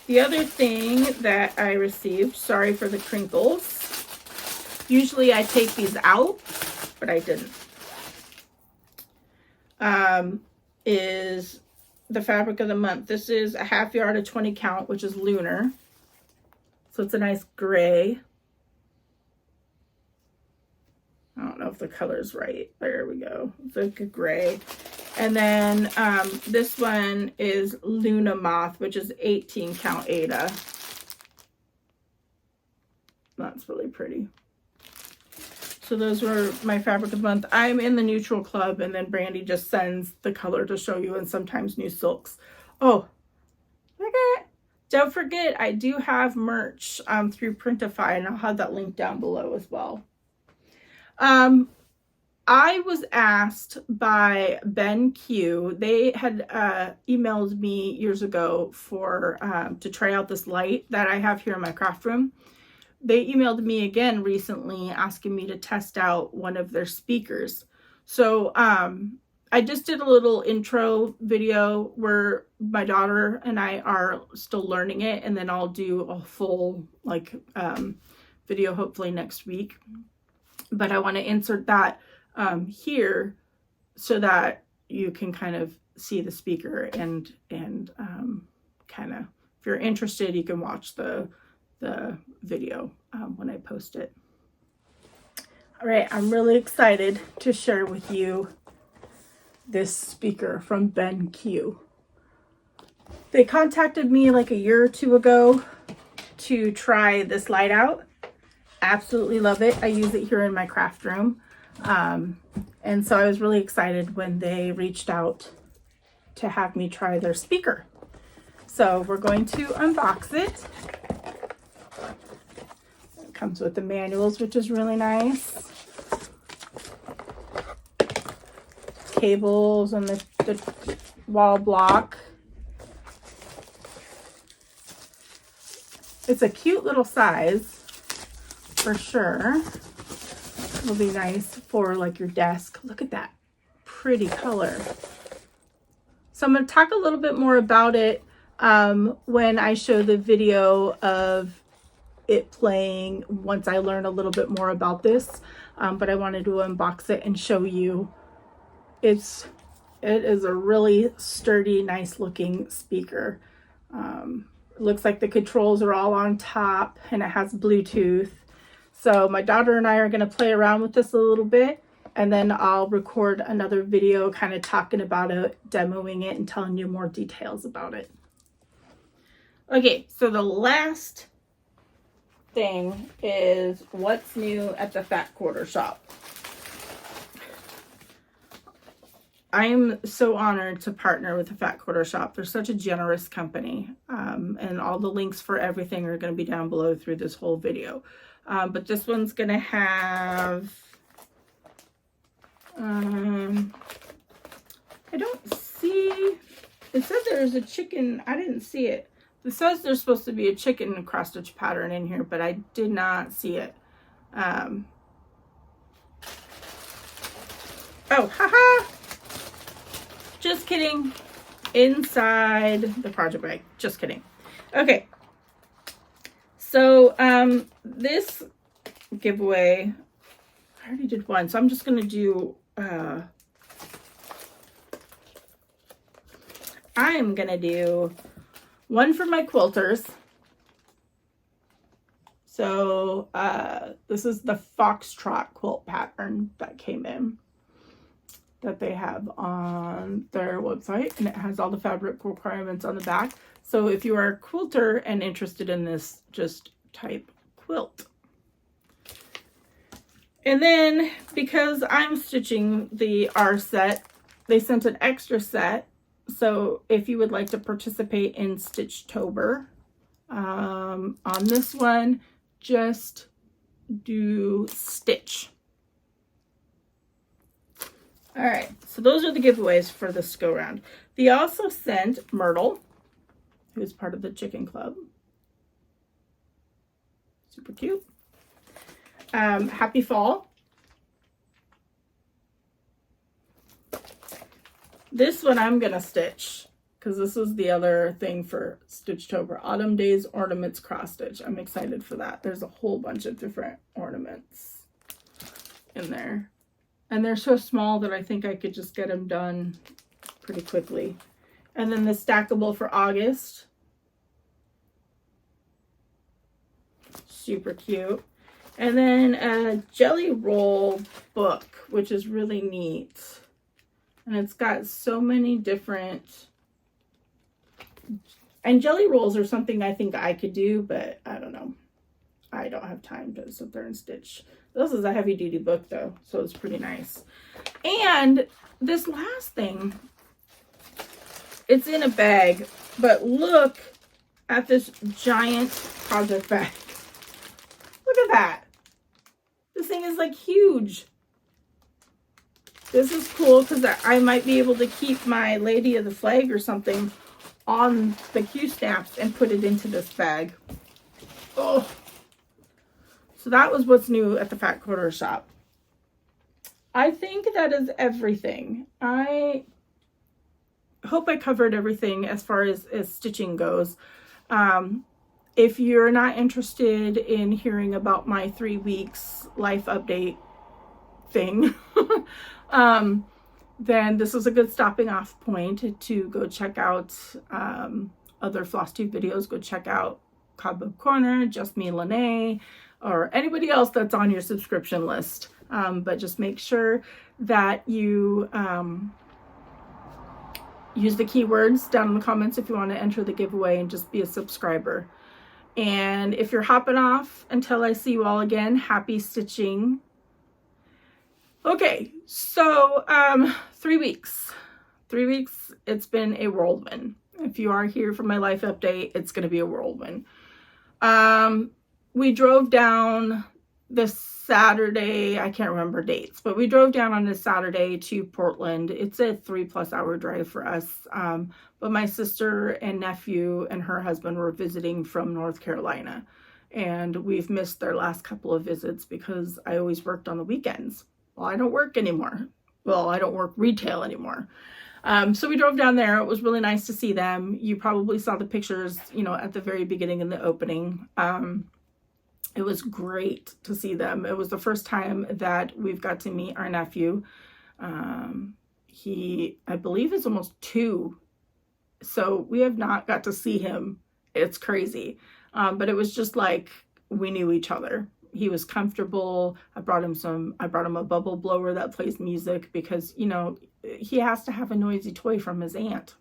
The other thing that I received, sorry for the crinkles. Usually I take these out, but I didn't. Is the fabric of the month. This is a 1/2 yard of 20 count, which is lunar. So it's a nice gray. I don't know if the color's right. There we go. It's like a gray. And then this one is Luna Moth, which is 18 count Ada. That's really pretty. So those were my fabric of the month. I'm in the neutral club, and then Brandy just sends the color to show you, and sometimes new silks. Oh, look at it. Don't forget, I do have merch through Printify, and I'll have that link down below as well. I was asked by BenQ. They had emailed me years ago for to try out this light that I have here in my craft room. They emailed me again recently asking me to test out one of their speakers. So I just did a little intro video where my daughter and I are still learning it, and then I'll do a full video hopefully next week. But I want to insert that here so that you can kind of see the speaker and kind of, if you're interested, you can watch the video when I post it. All right, I'm really excited to share with you this speaker from BenQ. They contacted me like a year or 2 ago to try this light out. Absolutely love it. I use it here in my craft room. And so I was really excited when they reached out to have me try their speaker. So we're going to unbox it. It comes with the manuals, which is really nice. Cables and the wall block. It's a cute little size for sure. It'll be nice for like your desk. Look at that pretty color. So I'm going to talk a little bit more about it when I show the video of it playing once I learn a little bit more about this. But I wanted to unbox it and show you. It is a really sturdy, nice looking speaker. It looks like the controls are all on top and it has Bluetooth. So my daughter and I are going to play around with this a little bit, and then I'll record another video kind of talking about it, demoing it, and telling you more details about it. Okay, so the last thing is what's new at the Fat Quarter Shop. I'm so honored to partner with the Fat Quarter Shop. They're such a generous company, and all the links for everything are going to be down below through this whole video. But this one's going to have, I don't see, it said there's a chicken, I didn't see it. It says there's supposed to be a chicken cross stitch pattern in here, but I did not see it. Oh, haha! Just kidding. Inside the project bag. Just kidding. Okay. So, this giveaway, I already did one, so I'm just going to do, I'm going to do one for my quilters. So, this is the Foxtrot quilt pattern that came in, that they have on their website, and it has all the fabric requirements on the back. So if you are a quilter and interested in this, just type quilt. And then because I'm stitching the R set, they sent an extra set. So if you would like to participate in Stitchtober, on this one, just do stitch. All right, so those are the giveaways for this go round. They also sent Myrtle, who's part of the chicken club. Super cute. Happy fall. This one I'm gonna stitch because this is the other thing for Stitchtober. Autumn Days Ornaments Cross Stitch. I'm excited for that. There's a whole bunch of different ornaments in there. And they're so small that I think I could just get them done pretty quickly. And then the stackable for August. Super cute. And then a jelly roll book, which is really neat. And it's got so many different... And jelly rolls are something I think I could do, but I don't know. I don't have time to sit there and stitch. This is a heavy duty book though, so it's pretty nice. And this last thing, it's in a bag, but look at this giant project bag. Look at that. This thing is like huge. This is cool because I might be able to keep my Lady of the Flag or something on the Q snaps and put it into this bag. Oh. So that was what's new at the Fat Quarter Shop. I think that is everything. I hope I covered everything as far as stitching goes. If you're not interested in hearing about my 3 weeks life update thing, then this is a good stopping off point to go check out other Flosstube videos. Go check out Cobweb Corner, Jasmine Lene, or anybody else that's on your subscription list. But just make sure that you use the keywords down in the comments if you want to enter the giveaway, and just be a subscriber. And if you're hopping off until I see you all again, happy stitching. Okay, so 3 weeks. 3 weeks, it's been a whirlwind. If you are here for my life update, it's going to be a whirlwind. We drove down this Saturday, I can't remember dates, but we drove down on this Saturday to Portland. It's a 3+ hour drive for us. But my sister and nephew and her husband were visiting from North Carolina. And we've missed their last couple of visits because I always worked on the weekends. Well, I don't work anymore. Well, I don't work retail anymore. So we drove down there. It was really nice to see them. You probably saw the pictures, you know, at the very beginning in the opening. It was great to see them. It was the first time that we've got to meet our nephew. He, I believe, is almost 2. So we have not got to see him. It's crazy. But it was just like we knew each other. He was comfortable. I brought him a bubble blower that plays music because, you know, he has to have a noisy toy from his aunt.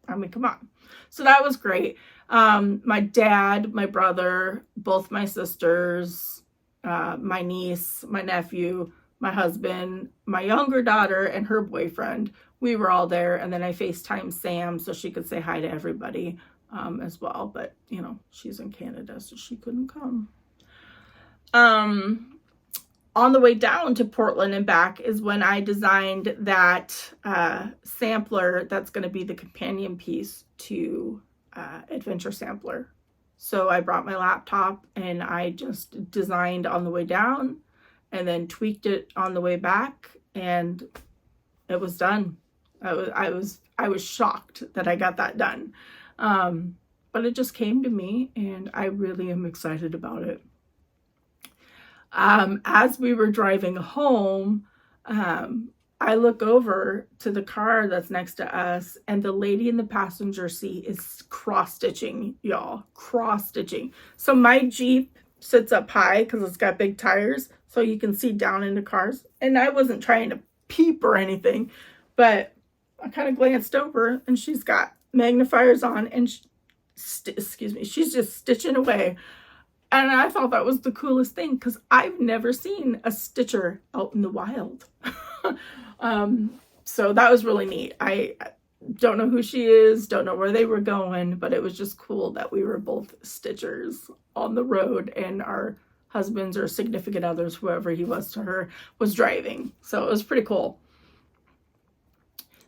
I mean, come on. So that was great. My dad, my brother, both my sisters, my niece, my nephew, my husband, my younger daughter, and her boyfriend. We were all there. And then I FaceTimed Sam so she could say hi to everybody as well. But, you know, she's in Canada, so she couldn't come. On the way down to Portland and back is when I designed that sampler that's going to be the companion piece to Adventure Sampler. So I brought my laptop and I just designed on the way down and then tweaked it on the way back, and it was done. I was shocked that I got that done. But it just came to me and I really am excited about it. As we were driving home, I look over to the car that's next to us, and the lady in the passenger seat is cross-stitching, y'all. Cross-stitching. So my Jeep sits up high because it's got big tires, so you can see down into cars. And I wasn't trying to peep or anything, but I kind of glanced over, and she's got magnifiers on, and she's just stitching away. And I thought that was the coolest thing because I've never seen a stitcher out in the wild. So that was really neat. I don't know who she is, don't know where they were going, but it was just cool that we were both stitchers on the road and our husbands or significant others, whoever he was to her, was driving. So it was pretty cool.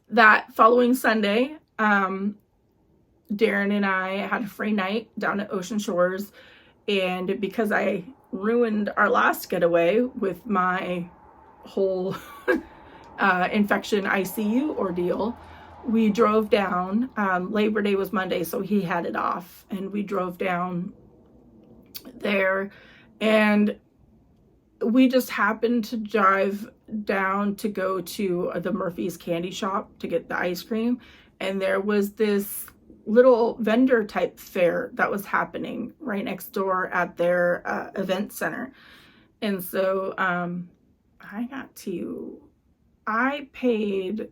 That following Sunday, Darren and I had a free night down at Ocean Shores. And because I ruined our last getaway with my whole infection ICU ordeal, we drove down. Labor Day was Monday, so he had it off. And we drove down there. And we just happened to drive down to go to the Murphy's Candy Shop to get the ice cream. And there was this little vendor type fair that was happening right next door at their event center. And so I paid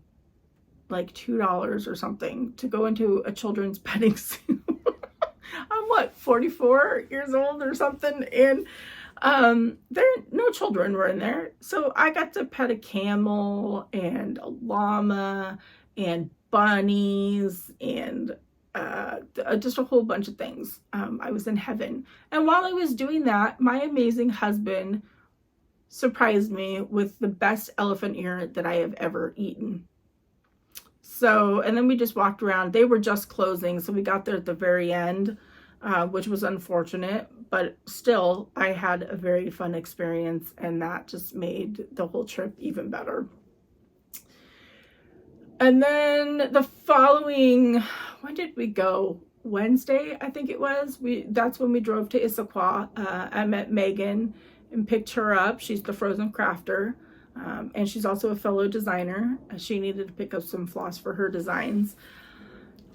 like $2 or something to go into a children's petting zoo. I'm 44 years old or something, and no children were in there. So I got to pet a camel and a llama and bunnies and just a whole bunch of things. I was in heaven. And while I was doing that, my amazing husband surprised me with the best elephant ear that I have ever eaten. So, and then we just walked around. They were just closing, so we got there at the very end, which was unfortunate, but still I had a very fun experience, and that just made the whole trip even better. And then the following, when did we go? Wednesday, I think it was. That's when we drove to Issaquah. I met Megan and picked her up. She's the frozen crafter, and she's also a fellow designer. She needed to pick up some floss for her designs.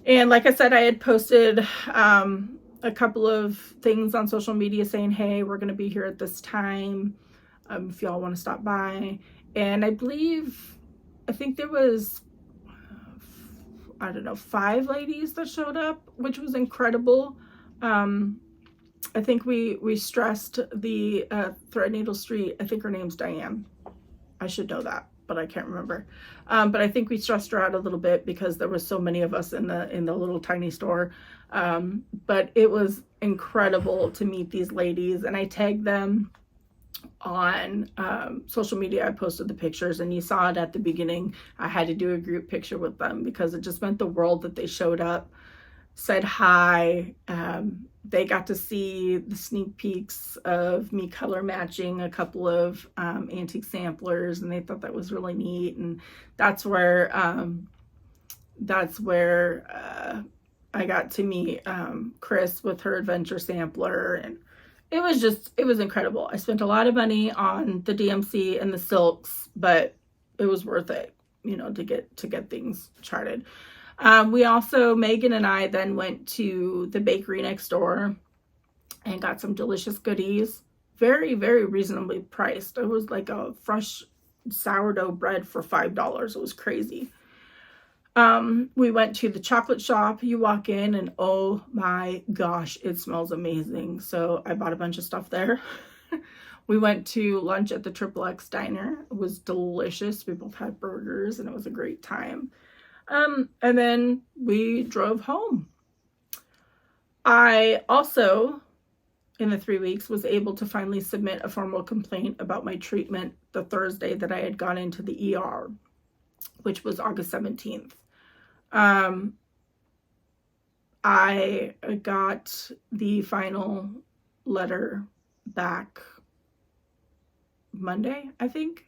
And like I said, I had posted a couple of things on social media saying, hey, we're going to be here at this time if y'all want to stop by. And I think there was, I don't know, 5 ladies that showed up, which was incredible. I think we stressed the Threadneedle Street. I think her name's Diane. I should know that. but I can't remember. But I think we stressed her out a little bit because there was so many of us in the little tiny store. But it was incredible to meet these ladies, and I tagged them on social media. I posted the pictures, and you saw it at the beginning. I had to do a group picture with them because it just meant the world that they showed up, said hi. They got to see the sneak peeks of me color matching a couple of antique samplers, and they thought that was really neat. And that's where I got to meet Chris with her adventure sampler, and it was incredible. I spent a lot of money on the DMC and the silks, but it was worth it, you know, to get things charted. We also, Megan and I then went to the bakery next door and got some delicious goodies. Very, very reasonably priced. It was like a fresh sourdough bread for $5. It was crazy. We went to the chocolate shop. You walk in and oh my gosh, it smells amazing. So I bought a bunch of stuff there. We went to lunch at the XXX Diner. It was delicious. We both had burgers and it was a great time. And then we drove home. I also, in the 3 weeks, was able to finally submit a formal complaint about my treatment the Thursday that I had gone into the ER, which was August 17th. I got the final letter back Monday, I think,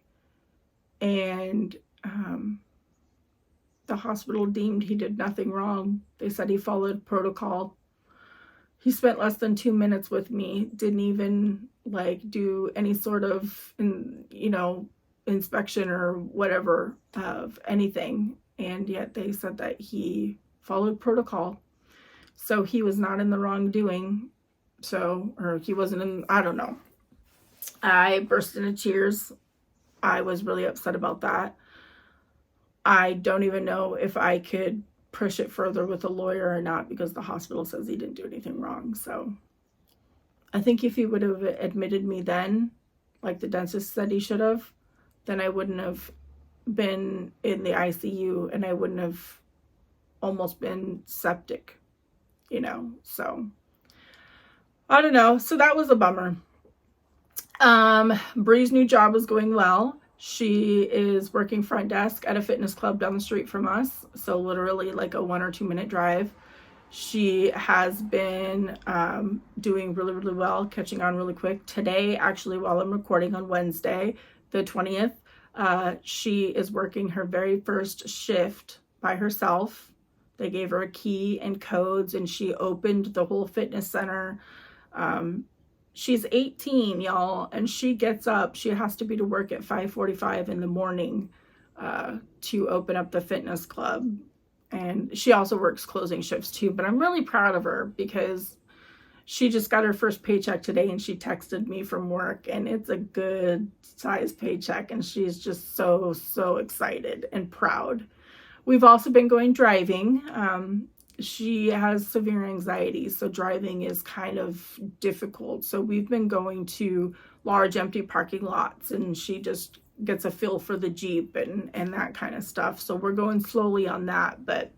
and the hospital deemed he did nothing wrong. They said he followed protocol. He spent less than 2 minutes with me, didn't even like do any sort of, inspection or whatever of anything. And yet they said that he followed protocol. So he was not in the wrongdoing. Or he wasn't in, I don't know. I burst into tears. I was really upset about that. I don't even know if I could push it further with a lawyer or not because the hospital says he didn't do anything wrong. So I think if he would have admitted me then, like the dentist said he should have, then I wouldn't have been in the ICU and I wouldn't have almost been septic, so I don't know. So that was a bummer. Brie's new job is going well. She is working front desk at a fitness club down the street from us. So literally like a 1 or 2 minute drive. She has been doing really, really well, catching on really quick. Today, actually, while I'm recording on Wednesday, the 20th, she is working her very first shift by herself. They gave her a key and codes and she opened the whole fitness center. She's 18, y'all, and she gets up. She has to be to work at 5:45 in the morning to open up the fitness club. And she also works closing shifts too, but I'm really proud of her because she just got her first paycheck today and she texted me from work and it's a good size paycheck and she's just so, so excited and proud. We've also been going driving. She has severe anxiety, so driving is kind of difficult. So we've been going to large empty parking lots and she just gets a feel for the Jeep and that kind of stuff. So we're going slowly on that, but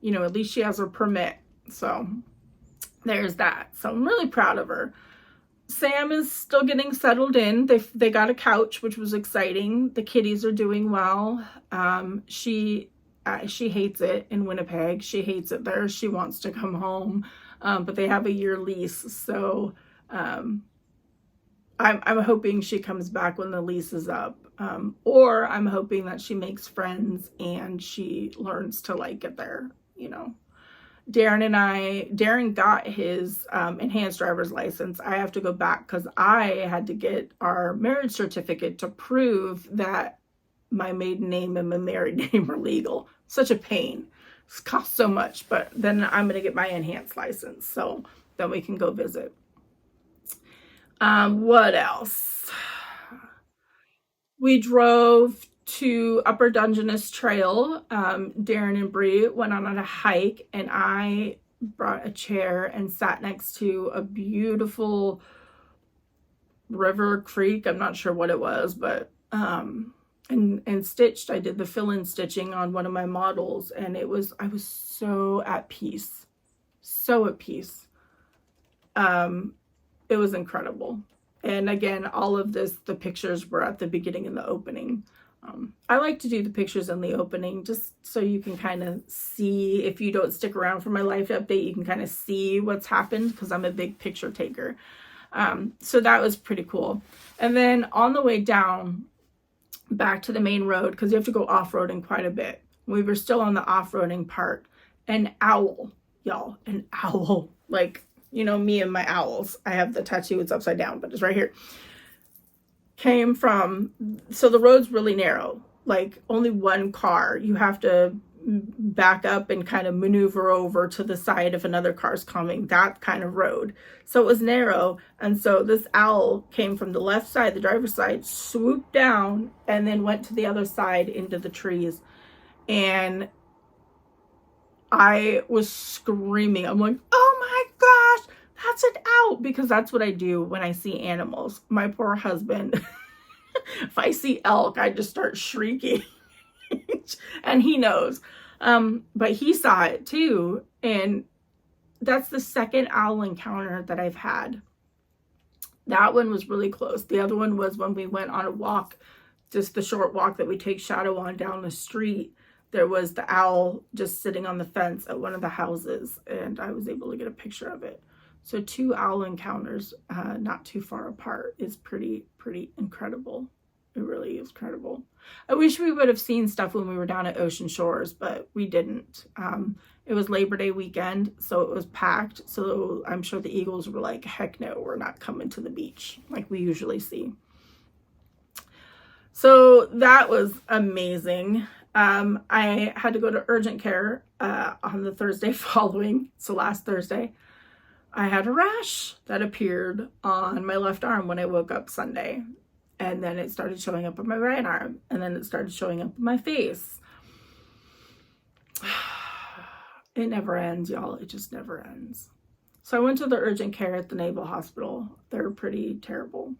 at least she has her permit. So there's that. So I'm really proud of her. Sam is still getting settled in. They got a couch, which was exciting. The kitties are doing well. She hates it in Winnipeg. She hates it there. She wants to come home, but they have a year lease. So I'm hoping she comes back when the lease is up, or I'm hoping that she makes friends and she learns to like it there. Darren got his enhanced driver's license. I have to go back because I had to get our marriage certificate to prove that my maiden name and my married name are legal. Such a pain. It costs so much, but then I'm going to get my enhanced license so then we can go visit. What else? We drove to Upper Dungeness Trail. Darren and Brie went on a hike and I brought a chair and sat next to a beautiful river creek. I'm not sure what it was, but and stitched. I did the fill-in stitching on one of my models, and I was so at peace. So at peace. It was incredible. And again, all of this, the pictures were at the beginning and the opening. I like to do the pictures in the opening just so you can kind of see, if you don't stick around for my life update, you can kind of see what's happened, because I'm a big picture taker. So that was pretty cool. And then on the way down back to the main road, because you have to go off-roading quite a bit, we were still on the off-roading part, an owl, y'all, an owl, like, you know, me and my owls. I have the tattoo, it's upside down, but it's right here. Came from, so the road's really narrow, like only one car. You have to back up and kind of maneuver over to the side if another car's coming, that kind of road. So it was narrow. And so this owl came from the left side, the driver's side, swooped down, and then went to the other side into the trees. And I was screaming. I'm like, oh my gosh, that's an owl, because that's what I do when I see animals. My poor husband, if I see elk, I just start shrieking. And he knows. But he saw it too. And that's the second owl encounter that I've had. That one was really close. The other one was when we went on a walk, just the short walk that we take shadow on down the street. There was the owl just sitting on the fence at one of the houses, and I was able to get a picture of it. So 2 owl encounters not too far apart is pretty incredible. It really is incredible. I wish we would have seen stuff when we were down at Ocean Shores, but we didn't. It was Labor Day weekend, so it was packed. So I'm sure the eagles were like, heck no, we're not coming to the beach like we usually see. So that was amazing. I had to go to urgent care on the Thursday following, so last Thursday. I had a rash that appeared on my left arm when I woke up Sunday. And then it started showing up on my right arm. And then it started showing up on my face. It never ends, y'all. It just never ends. So I went to the urgent care at the Naval Hospital. They're pretty terrible.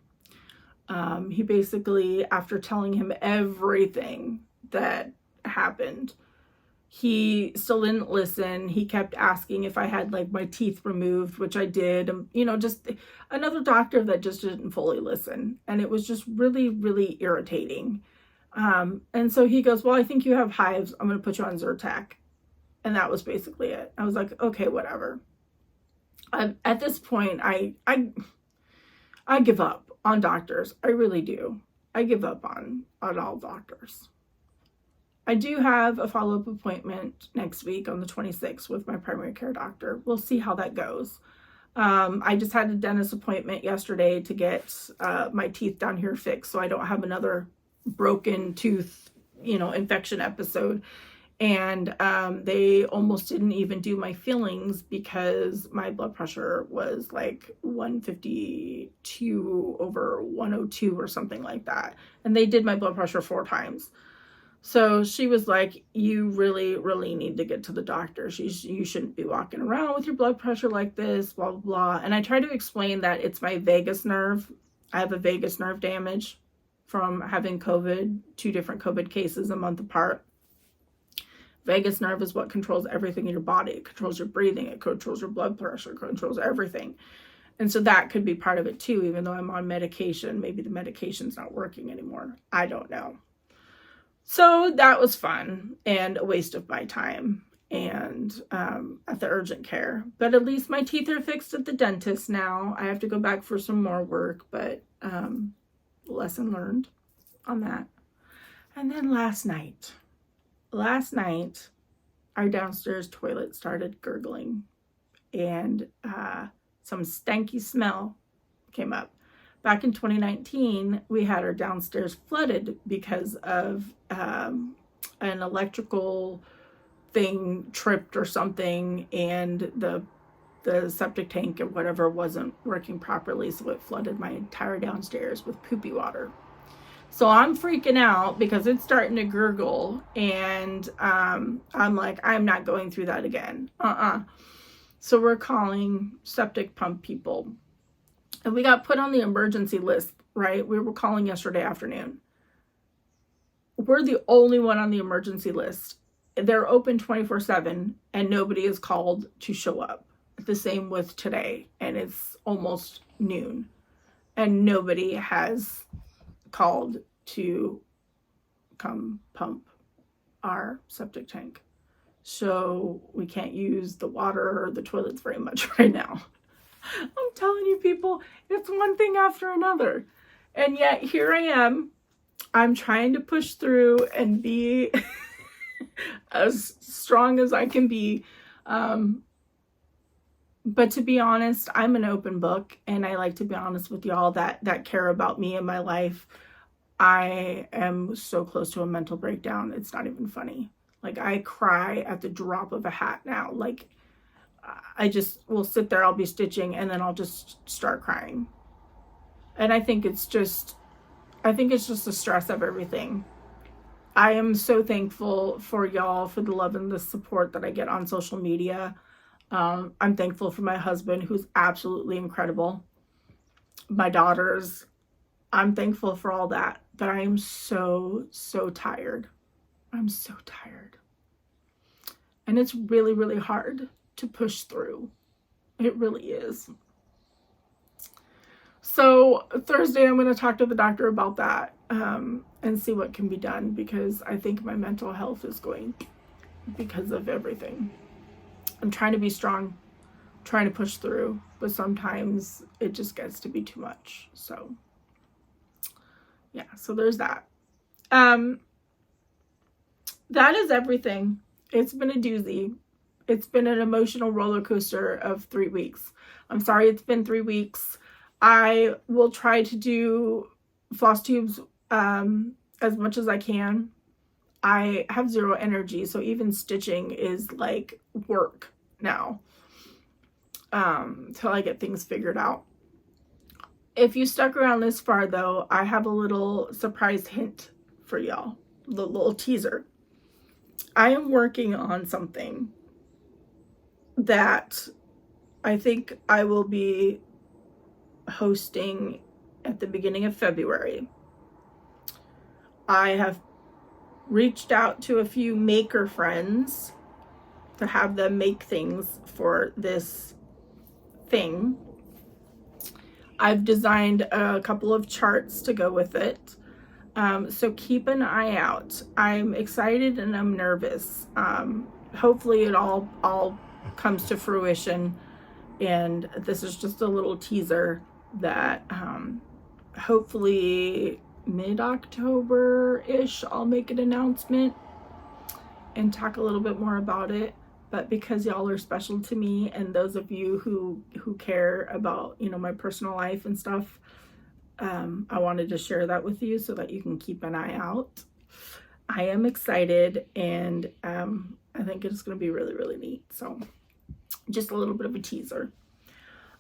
He basically, after telling him everything that happened, he still didn't listen. He kept asking if I had like my teeth removed, which I did. You know, just another doctor that just didn't fully listen. And it was just really irritating. And so he goes, well, I think you have hives. I'm going to put you on Zyrtec. And that was basically it. I was like, okay, whatever. At this point, I give up on doctors. I really do. I give up on all doctors. I do have a follow-up appointment next week on the 26th with my primary care doctor. We'll see how that goes. I just had a dentist appointment yesterday to get my teeth down here fixed so I don't have another broken tooth, you know, infection episode. And they almost didn't even do my fillings because my blood pressure was like 152/102 or something like that. And they did my blood pressure 4 times. So she was like, you really need to get to the doctor. You shouldn't be walking around with your blood pressure like this, blah, blah, blah. And I tried to explain that it's my vagus nerve. I have a vagus nerve damage from having COVID, 2 different COVID cases a month apart. Vagus nerve is what controls everything in your body. It controls your breathing. It controls your blood pressure. It controls everything. And so that could be part of it too, even though I'm on medication. Maybe the medication's not working anymore. I don't know. So that was fun and a waste of my time and at the urgent care. But at least my teeth are fixed at the dentist now. I have to go back for some more work, but lesson learned on that. And then last night, our downstairs toilet started gurgling and some stanky smell came up. Back in 2019, we had our downstairs flooded because of an electrical thing tripped or something, and the septic tank or whatever wasn't working properly, so it flooded my entire downstairs with poopy water. So I'm freaking out because it's starting to gurgle, and I'm like, I'm not going through that again. So we're calling septic pump people. And we got put on the emergency list, right? We were calling yesterday afternoon. we're the only one on the emergency list. They're open 24/7 and nobody is called to show up. The same with today, and it's almost noon and nobody has called to come pump our septic tank. So we can't use the water or the toilets very much right now. I'm telling you, people, it's one thing after another. And yet here I am. I'm trying to push through and be as strong as I can be. But to be honest, I'm an open book, and I like to be honest with y'all that care about me and my life. I am so close to a mental breakdown. It's not even funny. Like, I cry at the drop of a hat now. Like, I just will sit there, I'll be stitching, and then I'll just start crying. And I think it's just the stress of everything. I am so thankful for y'all, for the love and the support that I get on social media. I'm thankful for my husband, who's absolutely incredible. My daughters, I'm thankful for all that. But I am so tired. I'm so tired. And it's really, really hard to push through. It really is. So Thursday, I'm going to talk to the doctor about that and see what can be done, because I think my mental health is going because of everything. I'm trying to be strong, trying to push through, but sometimes it just gets to be too much. So yeah, so there's that. That is everything. It's been a doozy. It's been an emotional roller coaster of 3 weeks. I'm sorry it's been 3 weeks. I will try to do floss tubes as much as I can. I have zero energy, so even stitching is like work now till I get things figured out. If you stuck around this far, though, I have a little surprise hint for y'all, the little teaser. I am working on something that I think I will be hosting at the beginning of February. I have reached out to a few maker friends to have them make things for this thing. I've designed a couple of charts to go with it. So keep an eye out. I'm excited and I'm nervous. Hopefully it all comes to fruition. And this is just a little teaser that hopefully mid-October-ish I'll make an announcement and talk a little bit more about it. But because y'all are special to me, and those of you who care about, you know, my personal life and stuff, I wanted to share that with you so that you can keep an eye out. I am excited, and I think it's going to be really, really neat. So just a little bit of a teaser.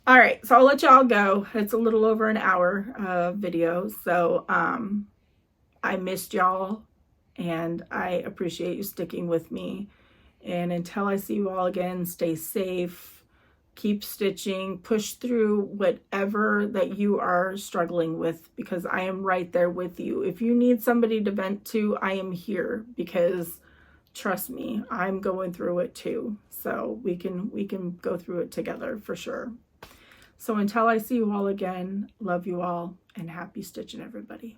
All right, so I'll let y'all go. It's a little over an hour video. So I missed y'all, and I appreciate you sticking with me. And until I see you all again, stay safe, keep stitching, push through whatever that you are struggling with, because I am right there with you. If you need somebody to vent to, I am here, because trust me, I'm going through it too. So we can go through it together for sure. So until I see you all again, love you all, and happy stitching, everybody.